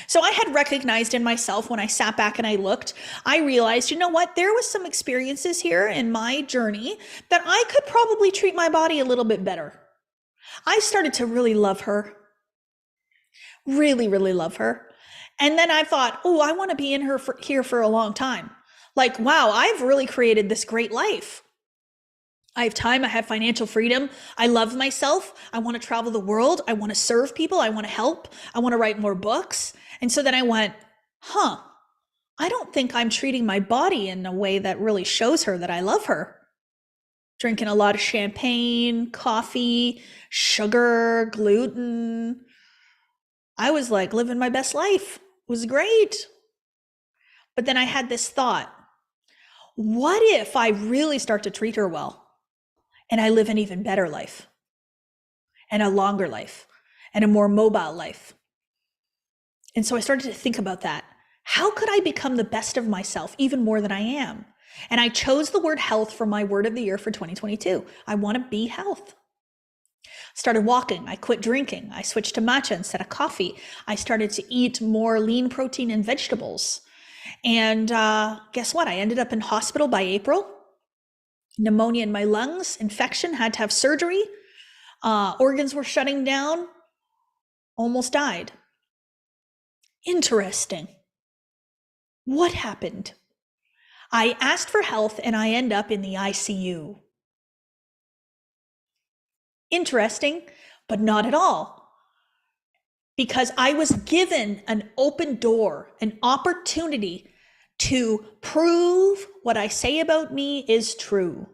So I had recognized in myself when I sat back and I looked, I realized, you know what, there was some experiences here in my journey that I could probably treat my body a little bit better. I started to really love her. Really, really love her. And then I thought, oh, I want to be in here for a long time. Like, wow, I've really created this great life. I have time. I have financial freedom. I love myself. I want to travel the world. I want to serve people. I want to help. I want to write more books. And so then I went, I don't think I'm treating my body in a way that really shows her that I love her. Drinking a lot of champagne, coffee, sugar, gluten. I was like living my best life. It was great. But then I had this thought, what if I really start to treat her well? And I live an even better life, and a longer life, and a more mobile life. And so I started to think about that. How could I become the best of myself even more than I am? And I chose the word health for my word of the year for 2022. I want to be health. Started walking. I quit drinking. I switched to matcha instead of coffee. I started to eat more lean protein and vegetables. And guess what? I ended up in hospital by April. Pneumonia in my lungs, infection, had to have surgery. Organs were shutting down, almost died. Interesting. What happened? I asked for health and I end up in the ICU. Interesting, but not at all. Because I was given an open door, an opportunity to prove what I say about me is true.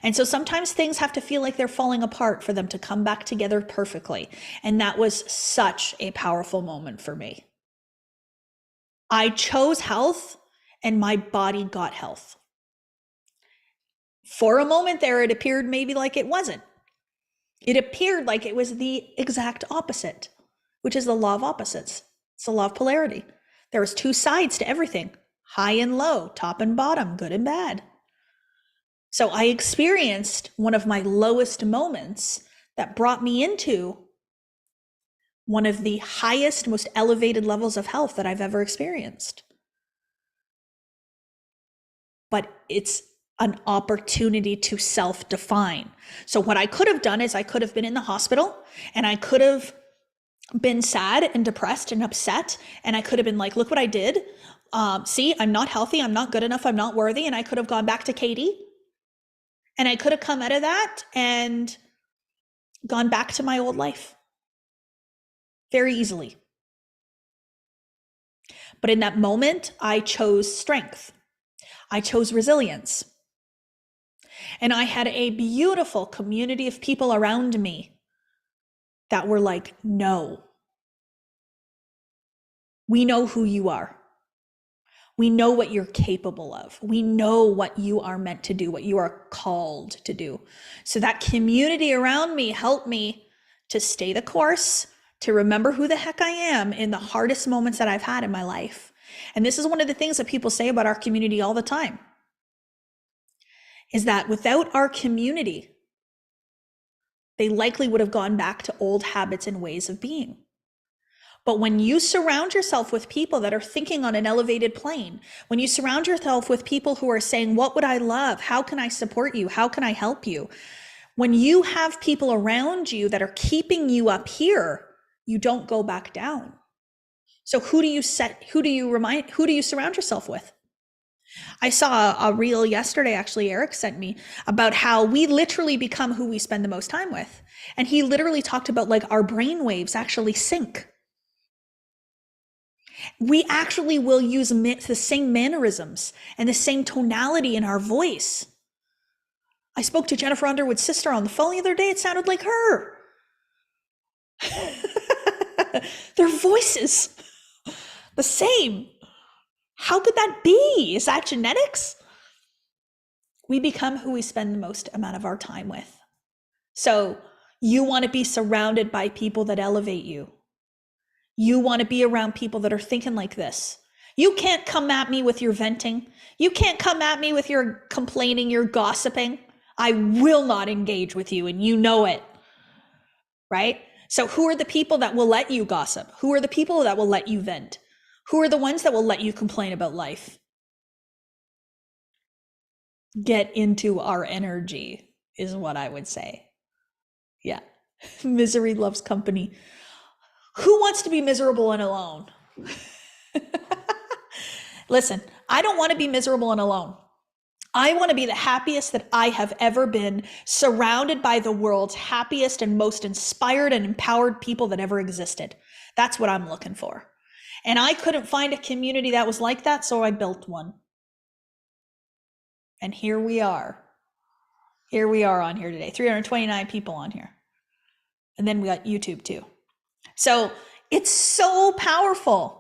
And so sometimes things have to feel like they're falling apart for them to come back together perfectly. And that was such a powerful moment for me. I chose health and my body got health. For a moment there, it appeared maybe like it wasn't. It appeared like it was the exact opposite, which is the law of opposites. It's the law of polarity. There was two sides to everything, high and low, top and bottom, good and bad. So I experienced one of my lowest moments that brought me into one of the highest, most elevated levels of health that I've ever experienced. But it's an opportunity to self-define. So what I could have done is I could have been in the hospital and I could have been sad and depressed and upset. And I could have been like, look what I did. See, I'm not healthy. I'm not good enough. I'm not worthy. And I could have gone back to Katie. And I could have come out of that and gone back to my old life very easily. But in that moment, I chose strength. I chose resilience. And I had a beautiful community of people around me that were like, no, we know who you are. We know what you're capable of. We know what you are meant to do, what you are called to do. So that community around me helped me to stay the course, to remember who the heck I am in the hardest moments that I've had in my life. And this is one of the things that people say about our community all the time, is that without our community, they likely would have gone back to old habits and ways of being. But when you surround yourself with people that are thinking on an elevated plane, when you surround yourself with people who are saying, what would I love? How can I support you? How can I help you? When you have people around you that are keeping you up here, you don't go back down. So who do you surround yourself with? I saw a reel yesterday, actually, Eric sent me, about how we literally become who we spend the most time with. And he literally talked about like our brain waves actually sync. We actually will use the same mannerisms and the same tonality in our voice. I spoke to Jennifer Underwood's sister on the phone the other day. It sounded like her. Their voices, the same. How could that be? Is that genetics? We become who we spend the most amount of our time with. So you want to be surrounded by people that elevate you. You want to be around people that are thinking like this. You can't come at me with your venting. You can't come at me with your complaining, your gossiping. I will not engage with you, and you know it, right? So who are the people that will let you gossip? Who are the people that will let you vent? Who are the ones that will let you complain about life? Get into our energy is what I would say. Yeah. Misery loves company. Who wants to be miserable and alone? Listen, I don't want to be miserable and alone. I want to be the happiest that I have ever been, surrounded by the world's happiest and most inspired and empowered people that ever existed. That's what I'm looking for. And I couldn't find a community that was like that, so I built one. And here we are. Here we are on here today, 329 people on here. And then we got YouTube too. So it's so powerful.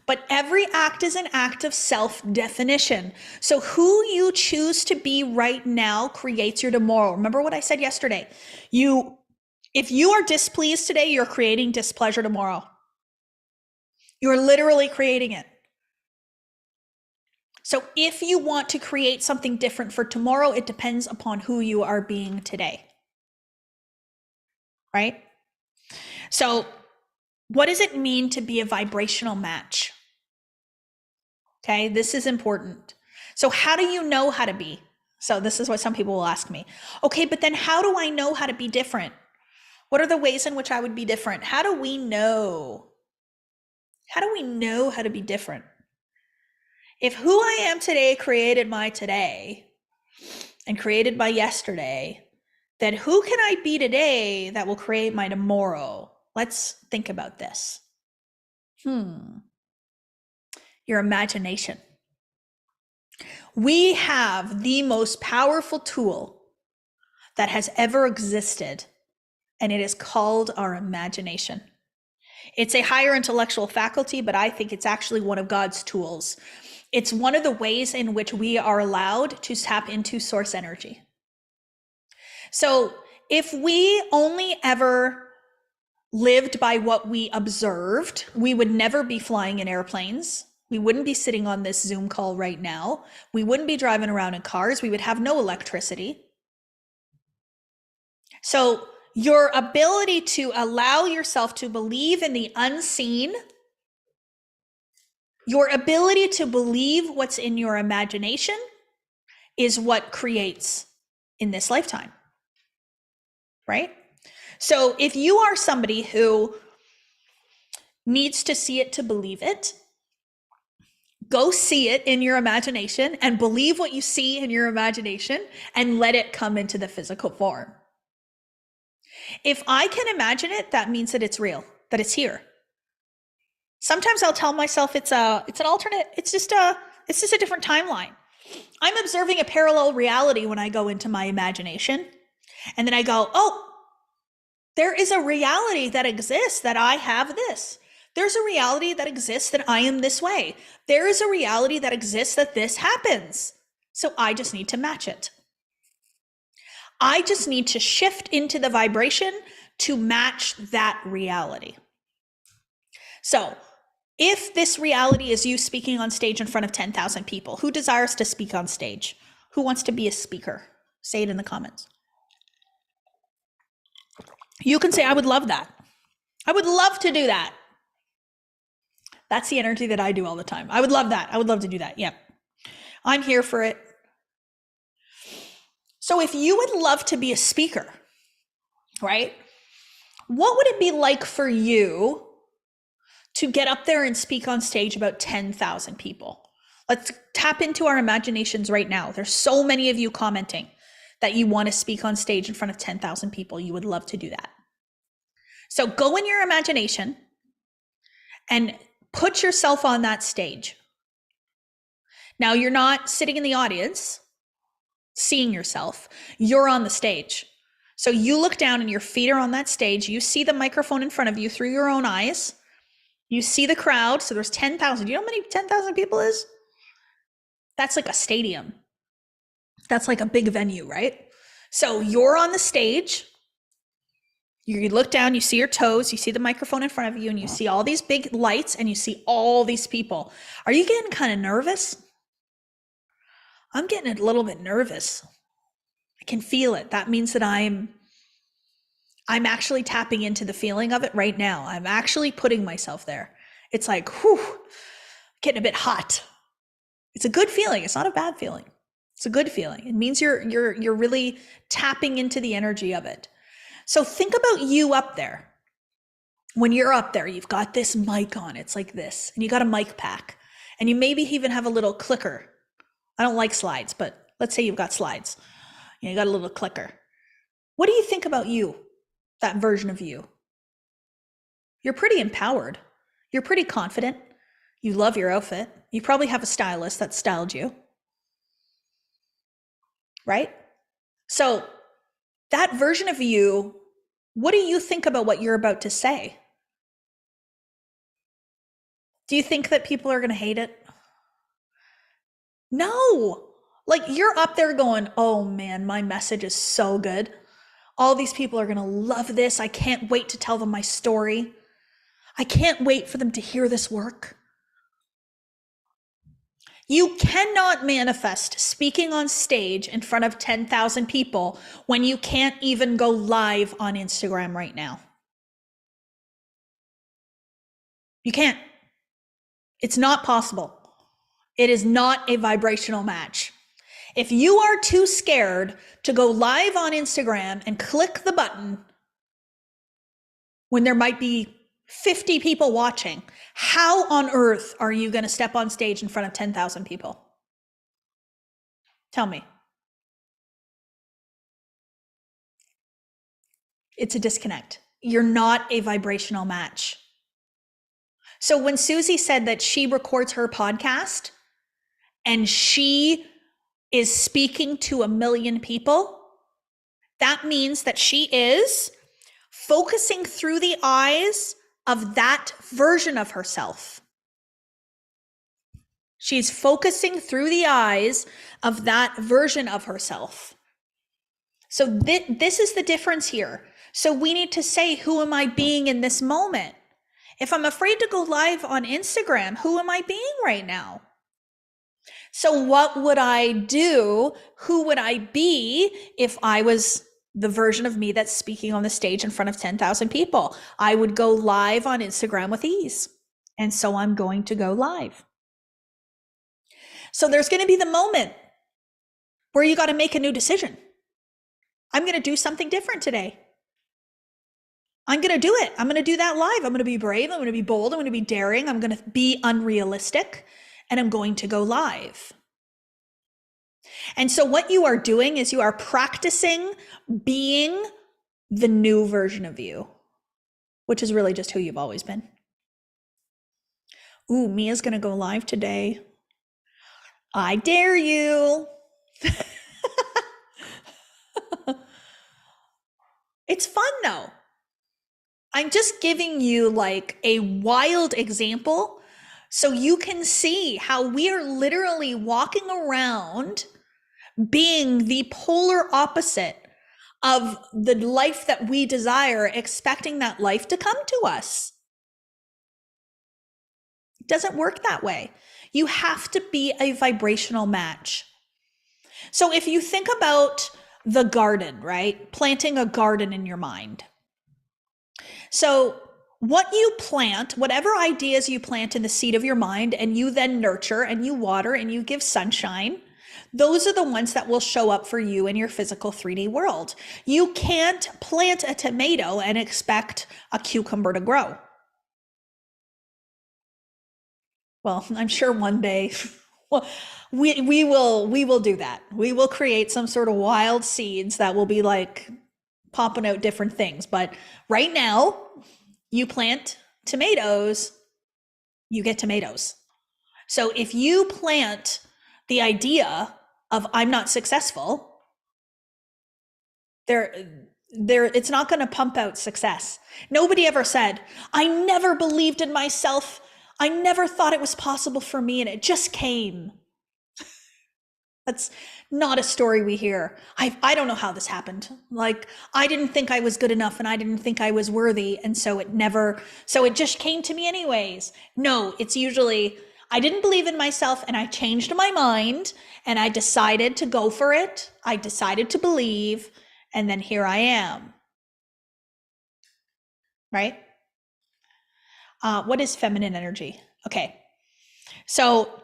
But every act is an act of self-definition. So who you choose to be right now creates your tomorrow. Remember what I said yesterday? If you are displeased today, you're creating displeasure tomorrow. You're literally creating it. So if you want to create something different for tomorrow, it depends upon who you are being today. Right? So what does it mean to be a vibrational match? Okay, this is important. So how do you know how to be? So this is what some people will ask me. Okay, but then how do I know how to be different? What are the ways in which I would be different? How do we know? How do we know how to be different? If who I am today created my today and created my yesterday, then who can I be today that will create my tomorrow? Let's think about this. Your imagination. We have the most powerful tool that has ever existed, and it is called our imagination. It's a higher intellectual faculty, but I think it's actually one of God's tools. It's one of the ways in which we are allowed to tap into source energy. So if we only ever lived by what we observed, we would never be flying in airplanes. We wouldn't be sitting on this Zoom call right now. We wouldn't be driving around in cars. We would have no electricity. So your ability to allow yourself to believe in the unseen, your ability to believe what's in your imagination is what creates in this lifetime, right? So if you are somebody who needs to see it to believe it, go see it in your imagination and believe what you see in your imagination and let it come into the physical form. If I can imagine it, that means that it's real, that it's here. Sometimes I'll tell myself it's an alternate, it's just a different timeline. I'm observing a parallel reality when I go into my imagination. And then I go, oh, there is a reality that exists that I have this. There's a reality that exists that I am this way. There is a reality that exists that this happens. So I just need to match it. I just need to shift into the vibration to match that reality. So If this reality is you speaking on stage in front of 10,000 people, who desires to speak on stage? Who wants to be a speaker? Say it in the comments. You can say, I would love that. I would love to do that. That's the energy that I do all the time. I would love that. I would love to do that. Yeah. I'm here for it. So if you would love to be a speaker, right? What would it be like for you to get up there and speak on stage about 10,000 people? Let's tap into our imaginations right now. There's so many of you commenting that you want to speak on stage in front of 10,000 people. You would love to do that. So go in your imagination and put yourself on that stage. Now, you're not sitting in the audience seeing yourself. You're on the stage. So you look down and your feet are on that stage. You see the microphone in front of you through your own eyes. You see the crowd. So there's 10,000. You know how many 10,000 people is? That's like a stadium. That's like a big venue, right? So you're on the stage. You look down, you see your toes, you see the microphone in front of you, and you see all these big lights, and you see all these people. Are you getting kind of nervous? I'm getting a little bit nervous. I can feel it. That means that I'm actually tapping into the feeling of it right now. I'm actually putting myself there. It's like, whew, getting a bit hot. It's a good feeling. It's not a bad feeling. It's a good feeling. It means you're really tapping into the energy of it. So think about you up there. When you're up there, you've got this mic on. It's like this, and you got a mic pack, and you maybe even have a little clicker. I don't like slides, but let's say you've got slides. You got a little clicker. What do you think about you, that version of you? You're pretty empowered. You're pretty confident. You love your outfit. You probably have a stylist that styled you, right? So that version of you, what do you think about what you're about to say? Do you think that people are going to hate it? No. Like, you're up there going, oh man, my message is so good. All these people are going to love this. I can't wait to tell them my story. I can't wait for them to hear this work. You cannot manifest speaking on stage in front of 10,000 people when you can't even go live on Instagram right now. You can't. It's not possible. It is not a vibrational match. If you are too scared to go live on Instagram and click the button when there might be 50 people watching, how on earth are you going to step on stage in front of 10,000 people? Tell me. It's a disconnect. You're not a vibrational match. So when Susie said that she records her podcast and she is speaking to 1 million people, that means that she is focusing through the eyes of that version of herself. She's focusing through the eyes of that version of herself. So this is the difference here. So we need to say, who am I being in this moment? If I'm afraid to go live on Instagram, who am I being right now? So what would I do? Who would I be if I was the version of me that's speaking on the stage in front of 10,000 people? I would go live on Instagram with ease. And so I'm going to go live. So there's going to be the moment where you got to make a new decision. I'm going to do something different today. I'm going to do it. I'm going to do that live. I'm going to be brave. I'm going to be bold. I'm going to be daring. I'm going to be unrealistic, and I'm going to go live. And so what you are doing is you are practicing being the new version of you, which is really just who you've always been. Ooh, Mia's going to go live today. I dare you. It's fun though. I'm just giving you like a wild example so you can see how we are literally walking around being the polar opposite of the life that we desire, expecting that life to come to us. It doesn't work that way. You have to be a vibrational match. So if you think about the garden, right? Planting a garden in your mind. So what you plant, whatever ideas you plant in the seed of your mind, and you then nurture and you water and you give sunshine, those are the ones that will show up for you in your physical 3D world. You can't plant a tomato and expect a cucumber to grow. Well, I'm sure one day we will do that. We will create some sort of wild seeds that will be like popping out different things. But right now, you plant tomatoes, you get tomatoes. So if you plant the idea of I'm not successful, it's not going to pump out success. Nobody ever said, I never believed in myself. I never thought it was possible for me, and it just came. That's not a story we hear. I don't know how this happened. Like, I didn't think I was good enough, and I didn't think I was worthy, and so it just came to me anyways. No, it's usually, I didn't believe in myself, and I changed my mind, and I decided to go for it. I decided to believe, and then here I am. Right? What is feminine energy? Okay. So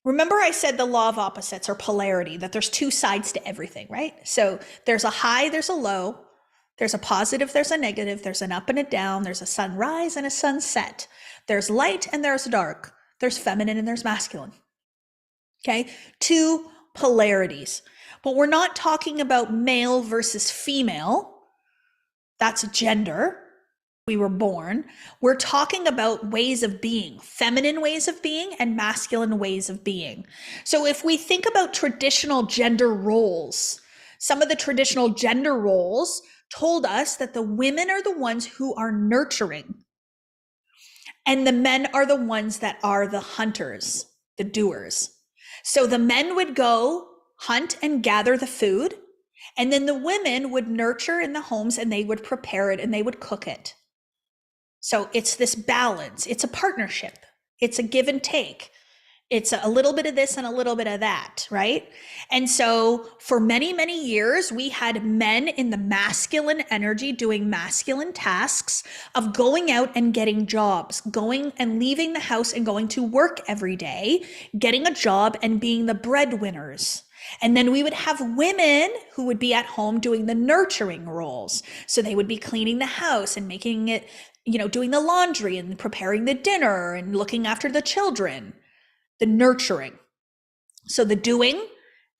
remember I said the law of opposites or polarity, that there's two sides to everything, right? So there's a high, there's a low, there's a positive, there's a negative, there's an up and a down, there's a sunrise and a sunset. There's light and there's dark. There's feminine and there's masculine. Okay? Two polarities. But we're not talking about male versus female. That's gender. We were born. We're talking about ways of being, feminine ways of being and masculine ways of being. So if we think about traditional gender roles, some of the traditional gender roles told us that the women are the ones who are nurturing, and the men are the ones that are the hunters, the doers. So the men would go hunt and gather the food, and then the women would nurture in the homes, and they would prepare it and they would cook it. So it's this balance. It's a partnership. It's a give and take. It's a little bit of this and a little bit of that, right? And so for many, many years, we had men in the masculine energy doing masculine tasks of going out and getting jobs, going and leaving the house and going to work every day, getting a job and being the breadwinners. And then we would have women who would be at home doing the nurturing roles. So they would be cleaning the house and making it, doing the laundry and preparing the dinner and looking after the children, the nurturing. So the doing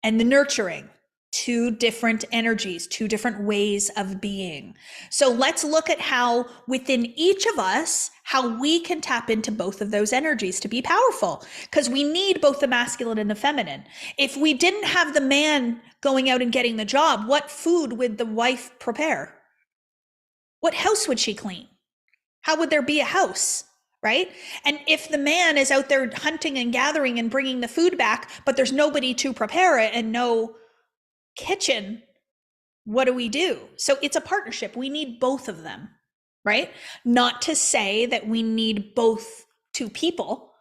and the nurturing, two different energies, two different ways of being. So let's look at how within each of us, how we can tap into both of those energies to be powerful, because we need both the masculine and the feminine. If we didn't have the man going out and getting the job, what food would the wife prepare? What house would she clean? How would there be a house, right? And if the man is out there hunting and gathering and bringing the food back, but there's nobody to prepare it and no kitchen, what do we do? So it's a partnership. We need both of them, right? Not to say that we need both two people,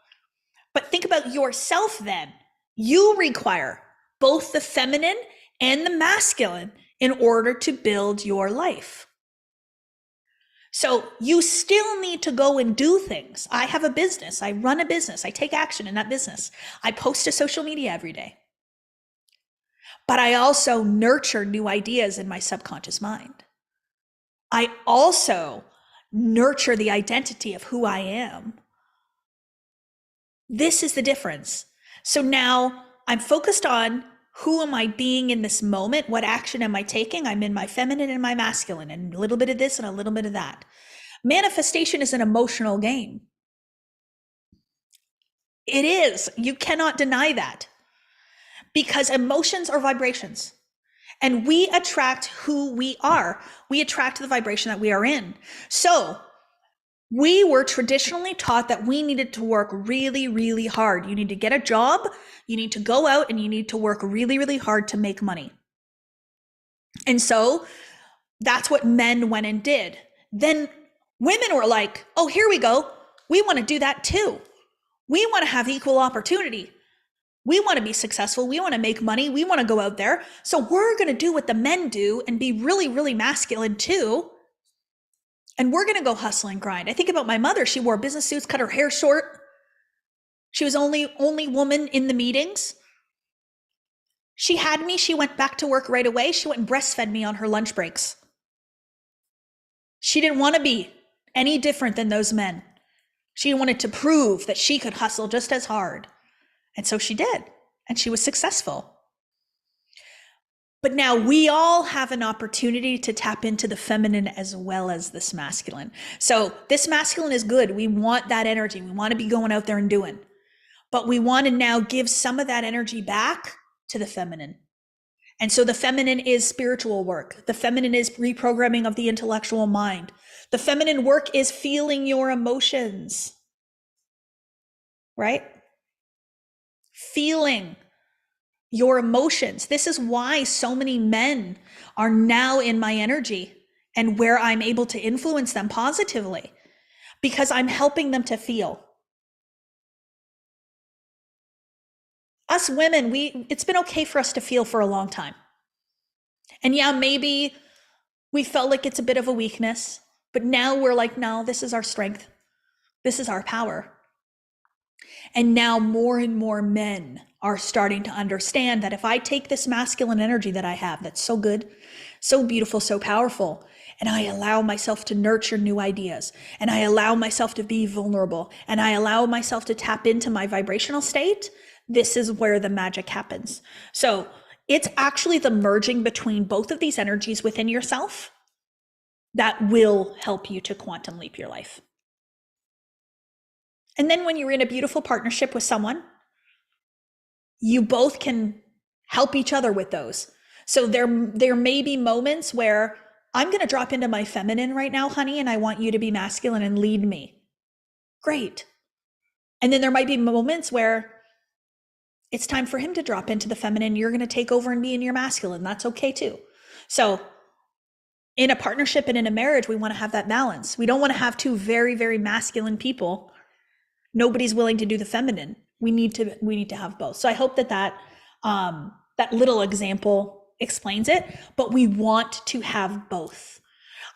but think about yourself then. You require both the feminine and the masculine in order to build your life. So you still need to go and do things. I have a business. I run a business. I take action in that business. I post to social media every day. But I also nurture new ideas in my subconscious mind. I also nurture the identity of who I am. This is the difference. So now I'm focused on who am I being in this moment? What action am I taking? I'm in my feminine and my masculine, and a little bit of this and a little bit of that. Manifestation is an emotional game. It is. You cannot deny that, because emotions are vibrations, and we attract who we are. We attract the vibration that we are in. So we were traditionally taught that we needed to work really, really hard. You need to get a job, you need to go out, and you need to work really, really hard to make money. And so that's what men went and did. Then women were like, oh, here we go. We want to do that too. We want to have equal opportunity. We want to be successful. We want to make money. We want to go out there. So we're going to do what the men do and be really, really masculine too. And we're going to go hustle and grind. I think about my mother. She wore business suits, cut her hair short. She was only woman in the meetings. She had me. She went back to work right away. She went and breastfed me on her lunch breaks. She didn't want to be any different than those men. She wanted to prove that she could hustle just as hard. And so she did. And she was successful. But now we all have an opportunity to tap into the feminine as well as this masculine. So this masculine is good. We want that energy. We want to be going out there and doing. But we want to now give some of that energy back to the feminine. And so the feminine is spiritual work. The feminine is reprogramming of the intellectual mind. The feminine work is feeling your emotions, right? Feeling your emotions. This is why so many men are now in my energy and where I'm able to influence them positively, because I'm helping them to feel. Us women, it's been okay for us to feel for a long time. And yeah, maybe we felt like it's a bit of a weakness, but now we're like, no, this is our strength. This is our power. And now more and more men are starting to understand that if I take this masculine energy that I have, that's so good, so beautiful, so powerful, and I allow myself to nurture new ideas, and I allow myself to be vulnerable, and I allow myself to tap into my vibrational state, this is where the magic happens. So it's actually the merging between both of these energies within yourself that will help you to quantum leap your life. And then when you're in a beautiful partnership with someone, you both can help each other with those. So there may be moments where I'm going to drop into my feminine right now, honey, and I want you to be masculine and lead me. Great. And then there might be moments where it's time for him to drop into the feminine. You're going to take over and be in your masculine. That's okay too. So in a partnership and in a marriage, we want to have that balance. We don't want to have two very, very masculine people. Nobody's willing to do the feminine. We need to have both. So I hope that little example explains it, but we want to have both.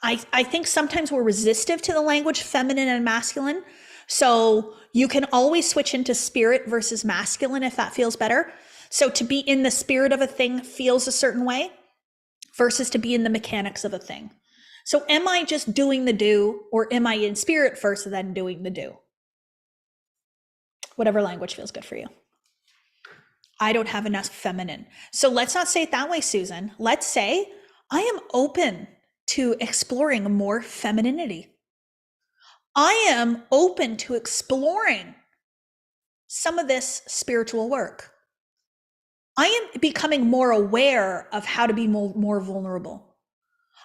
I think sometimes we're resistive to the language feminine and masculine. So you can always switch into spirit versus masculine if that feels better. So to be in the spirit of a thing feels a certain way versus to be in the mechanics of a thing. So am I just doing the do, or am I in spirit first and then doing the do? Whatever language feels good for you. I don't have enough feminine. So let's not say it that way, Susan. Let's say I am open to exploring more femininity. I am open to exploring some of this spiritual work. I am becoming more aware of how to be more vulnerable.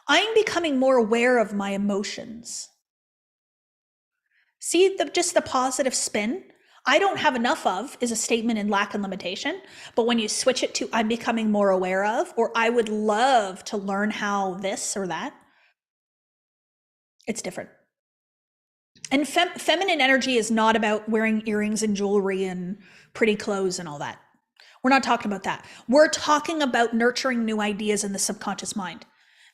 I am becoming more aware of my emotions. See just the positive spin? I don't have enough of is a statement in lack and limitation, but when you switch it to I'm becoming more aware of, or I would love to learn how this or that, it's different. And feminine energy is not about wearing earrings and jewelry and pretty clothes and all that. We're not talking about that. We're talking about nurturing new ideas in the subconscious mind.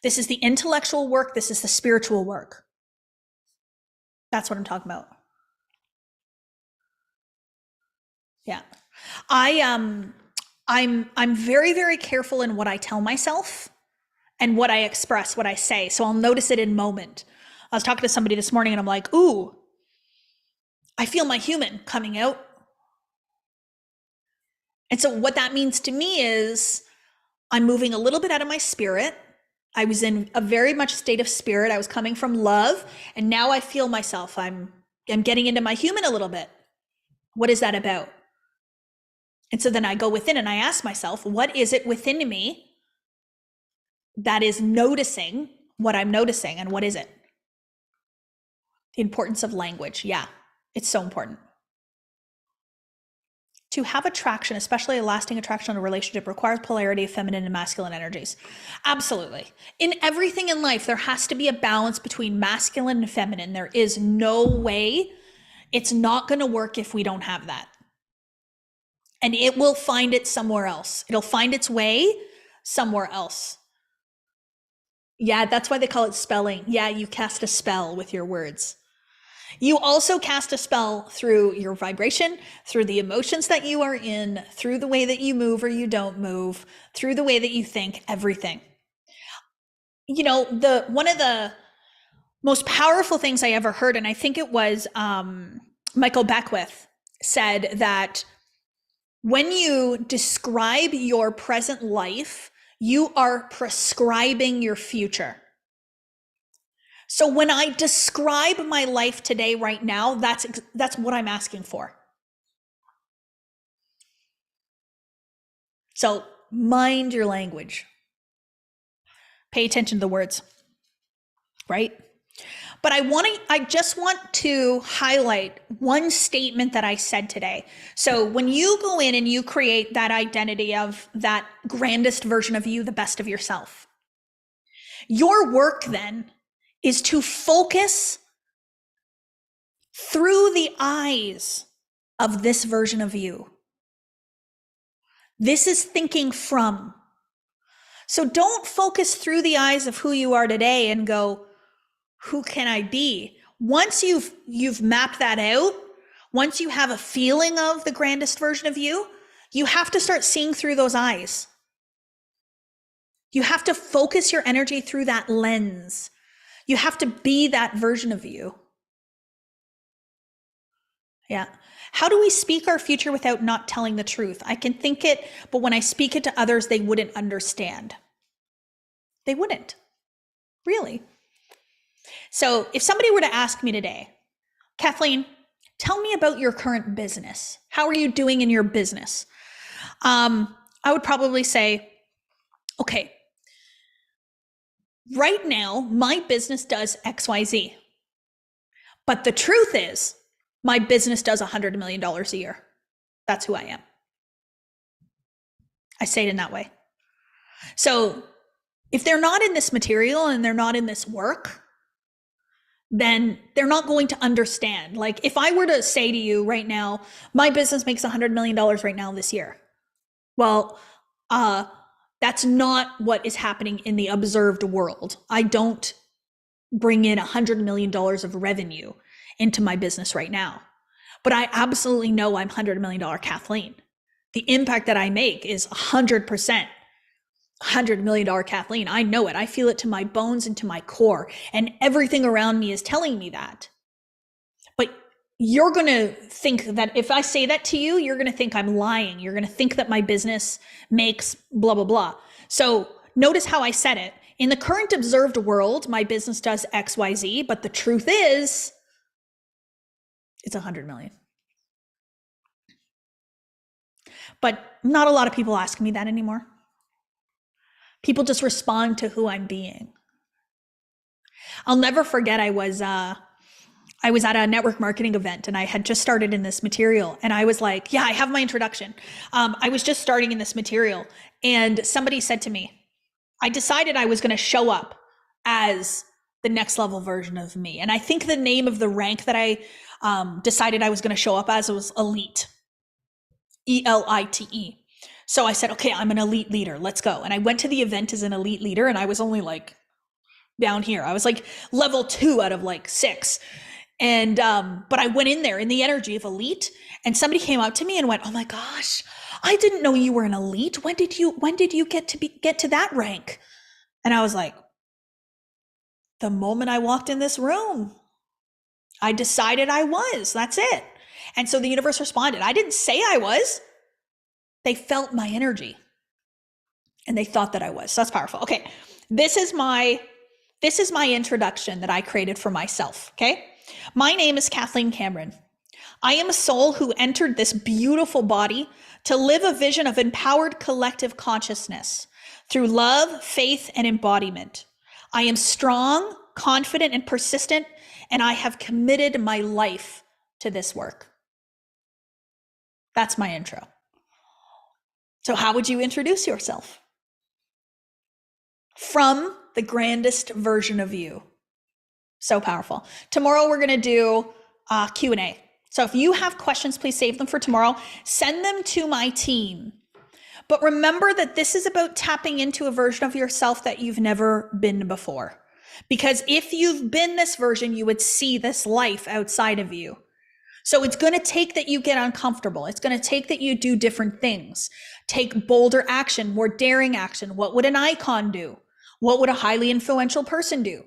This is the intellectual work. This is the spiritual work. That's what I'm talking about. Yeah. I'm very, very careful in what I tell myself and what I express, what I say. So I'll notice it in moment. I was talking to somebody this morning and I'm like, ooh, I feel my human coming out. And so what that means to me is I'm moving a little bit out of my spirit. I was in a very much state of spirit. I was coming from love. And now I feel myself. I'm getting into my human a little bit. What is that about? And so then I go within and I ask myself, what is it within me that is noticing what I'm noticing, and what is it? The importance of language. Yeah, it's so important. To have attraction, especially a lasting attraction in a relationship, requires polarity of feminine and masculine energies. Absolutely. In everything in life, there has to be a balance between masculine and feminine. There is no way It's not going to work if we don't have that. And it will find it somewhere else. It'll find its way somewhere else. Yeah, that's why they call it spelling. Yeah, you cast a spell with your words. You also cast a spell through your vibration, through the emotions that you are in, through the way that you move or you don't move, through the way that you think, everything. You know, one of the most powerful things I ever heard, and I think it was Michael Beckwith, said that when you describe your present life, you are prescribing your future. So when I describe my life today, right now, that's what I'm asking for. So mind your language. Pay attention to the words, right? But I just want to highlight one statement that I said today. So when you go in and you create that identity of that grandest version of you, the best of yourself, your work then is to focus through the eyes of this version of you. This is thinking from. So don't focus through the eyes of who you are today and go, who can I be? Once you've mapped that out, once you have a feeling of the grandest version of you, you have to start seeing through those eyes. You have to focus your energy through that lens. You have to be that version of you. Yeah. How do we speak our future without not telling the truth? I can think it, but when I speak it to others, they wouldn't understand. They wouldn't. Really. So if somebody were to ask me today, Kathleen, tell me about your current business. How are you doing in your business? I would probably say, okay, right now, my business does XYZ. But the truth is, my business does $100 million a year. That's who I am. I say it in that way. So if they're not in this material and they're not in this work, then they're not going to understand. Like if I were to say to you right now, my business makes $100 million right now this year. Well, that's not what is happening in the observed world. I don't bring in $100 million of revenue into my business right now. But I absolutely know I'm $100 million Kathleen. The impact that I make is 100% $100 million Kathleen. I know it. I feel it to my bones and to my core. And everything around me is telling me that. But you're going to think that if I say that to you, you're going to think I'm lying. You're going to think that my business makes blah, blah, blah. So notice how I said it. In the current observed world, my business does XYZ, but the truth is, it's 100 million. But not a lot of people ask me that anymore. People just respond to who I'm being. I'll never forget, I was at a network marketing event and I had just started in this material and I was like, yeah, I have my introduction. I was just starting in this material and somebody said to me, I decided I was going to show up as the next level version of me. And I think the name of the rank that I decided I was going to show up as was elite, ELITE. So I said, okay, I'm an elite leader. Let's go. And I went to the event as an elite leader and I was only like down here. I was like level 2 out of like 6. And, but I went in there in the energy of elite and somebody came up to me and went, oh my gosh, I didn't know you were an elite. When did you get to that rank? And I was like, the moment I walked in this room, I decided I was, that's it. And so the universe responded. I didn't say I was. They felt my energy and they thought that I was. So that's powerful. Okay. This is my introduction that I created for myself. Okay. My name is Kathleen Cameron. I am a soul who entered this beautiful body to live a vision of empowered collective consciousness through love, faith, and embodiment. I am strong, confident, and persistent, and I have committed my life to this work. That's my intro. So how would you introduce yourself? From the grandest version of you. So powerful. Tomorrow we're going to do Q&A. So if you have questions, please save them for tomorrow. Send them to my team. But remember that this is about tapping into a version of yourself that you've never been before. Because if you've been this version, you would see this life outside of you. So it's going to take that you get uncomfortable. It's going to take that you do different things. Take bolder action, more daring action. What would an icon do? What would a highly influential person do?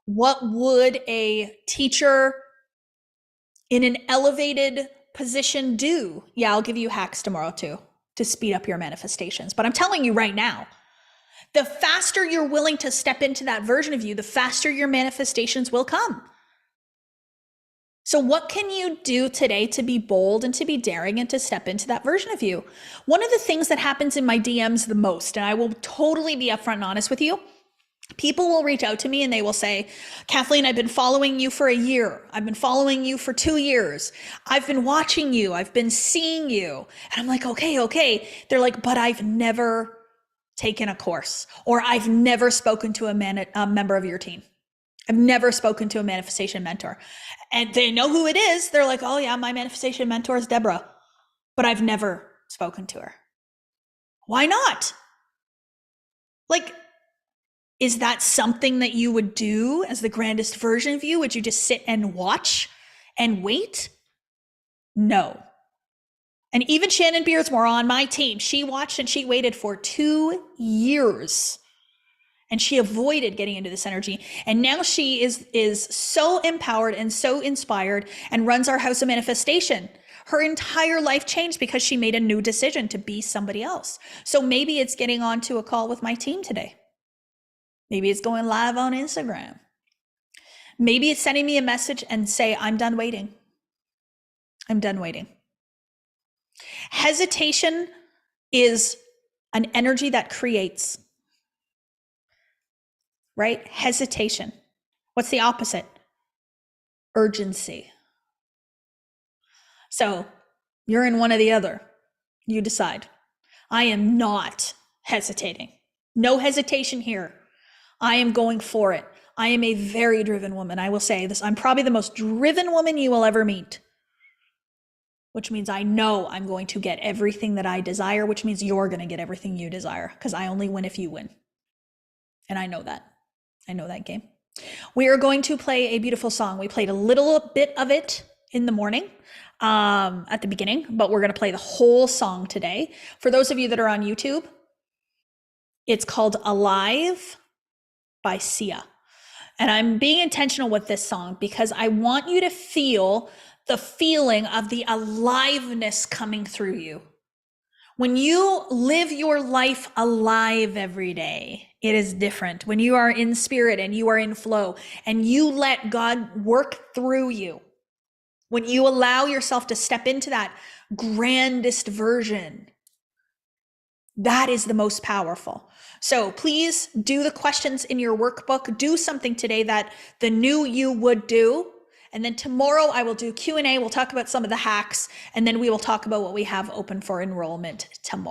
What would a teacher in an elevated position do? Yeah, I'll give you hacks tomorrow too to speed up your manifestations. But I'm telling you right now, the faster you're willing to step into that version of you, the faster your manifestations will come. So what can you do today to be bold and to be daring and to step into that version of you? One of the things that happens in my DMs the most, and I will totally be upfront and honest with you, people will reach out to me and they will say, Kathleen, I've been following you for a year. I've been following you for 2 years. I've been watching you. I've been seeing you. And I'm like, okay. They're like, but I've never taken a course, or I've never spoken to a member of your team. I've never spoken to a manifestation mentor. And they know who it is. They're like, oh yeah, my manifestation mentor is Deborah, but I've never spoken to her. Why not? Like, is that something that you would do as the grandest version of you? Would you just sit and watch and wait? No. And even Shannon Beardsmore on my team, she watched and she waited for 2 years. And she avoided getting into this energy. And now she is so empowered and so inspired and runs our house of manifestation. Her entire life changed because she made a new decision to be somebody else. So maybe it's getting onto a call with my team today. Maybe it's going live on Instagram. Maybe it's sending me a message and say, I'm done waiting. I'm done waiting. Hesitation is an energy that creates. Right? Hesitation. What's the opposite? Urgency. So you're in one or the other. You decide. I am not hesitating. No hesitation here. I am going for it. I am a very driven woman. I will say this. I'm probably the most driven woman you will ever meet, which means I know I'm going to get everything that I desire, which means you're going to get everything you desire, because I only win if you win. And I know that. I know that game. We are going to play a beautiful song. We played a little bit of it in the morning at the beginning, but we're going to play the whole song today. For those of you that are on YouTube, it's called Alive by Sia. And I'm being intentional with this song because I want you to feel the feeling of the aliveness coming through you. When you live your life alive every day, it is different. When you are in spirit and you are in flow and you let God work through you, when you allow yourself to step into that grandest version, that is the most powerful. So please do the questions in your workbook. Do something today that the new you would do. And then tomorrow I will do Q&A. We'll talk about some of the hacks, and then we will talk about what we have open for enrollment tomorrow.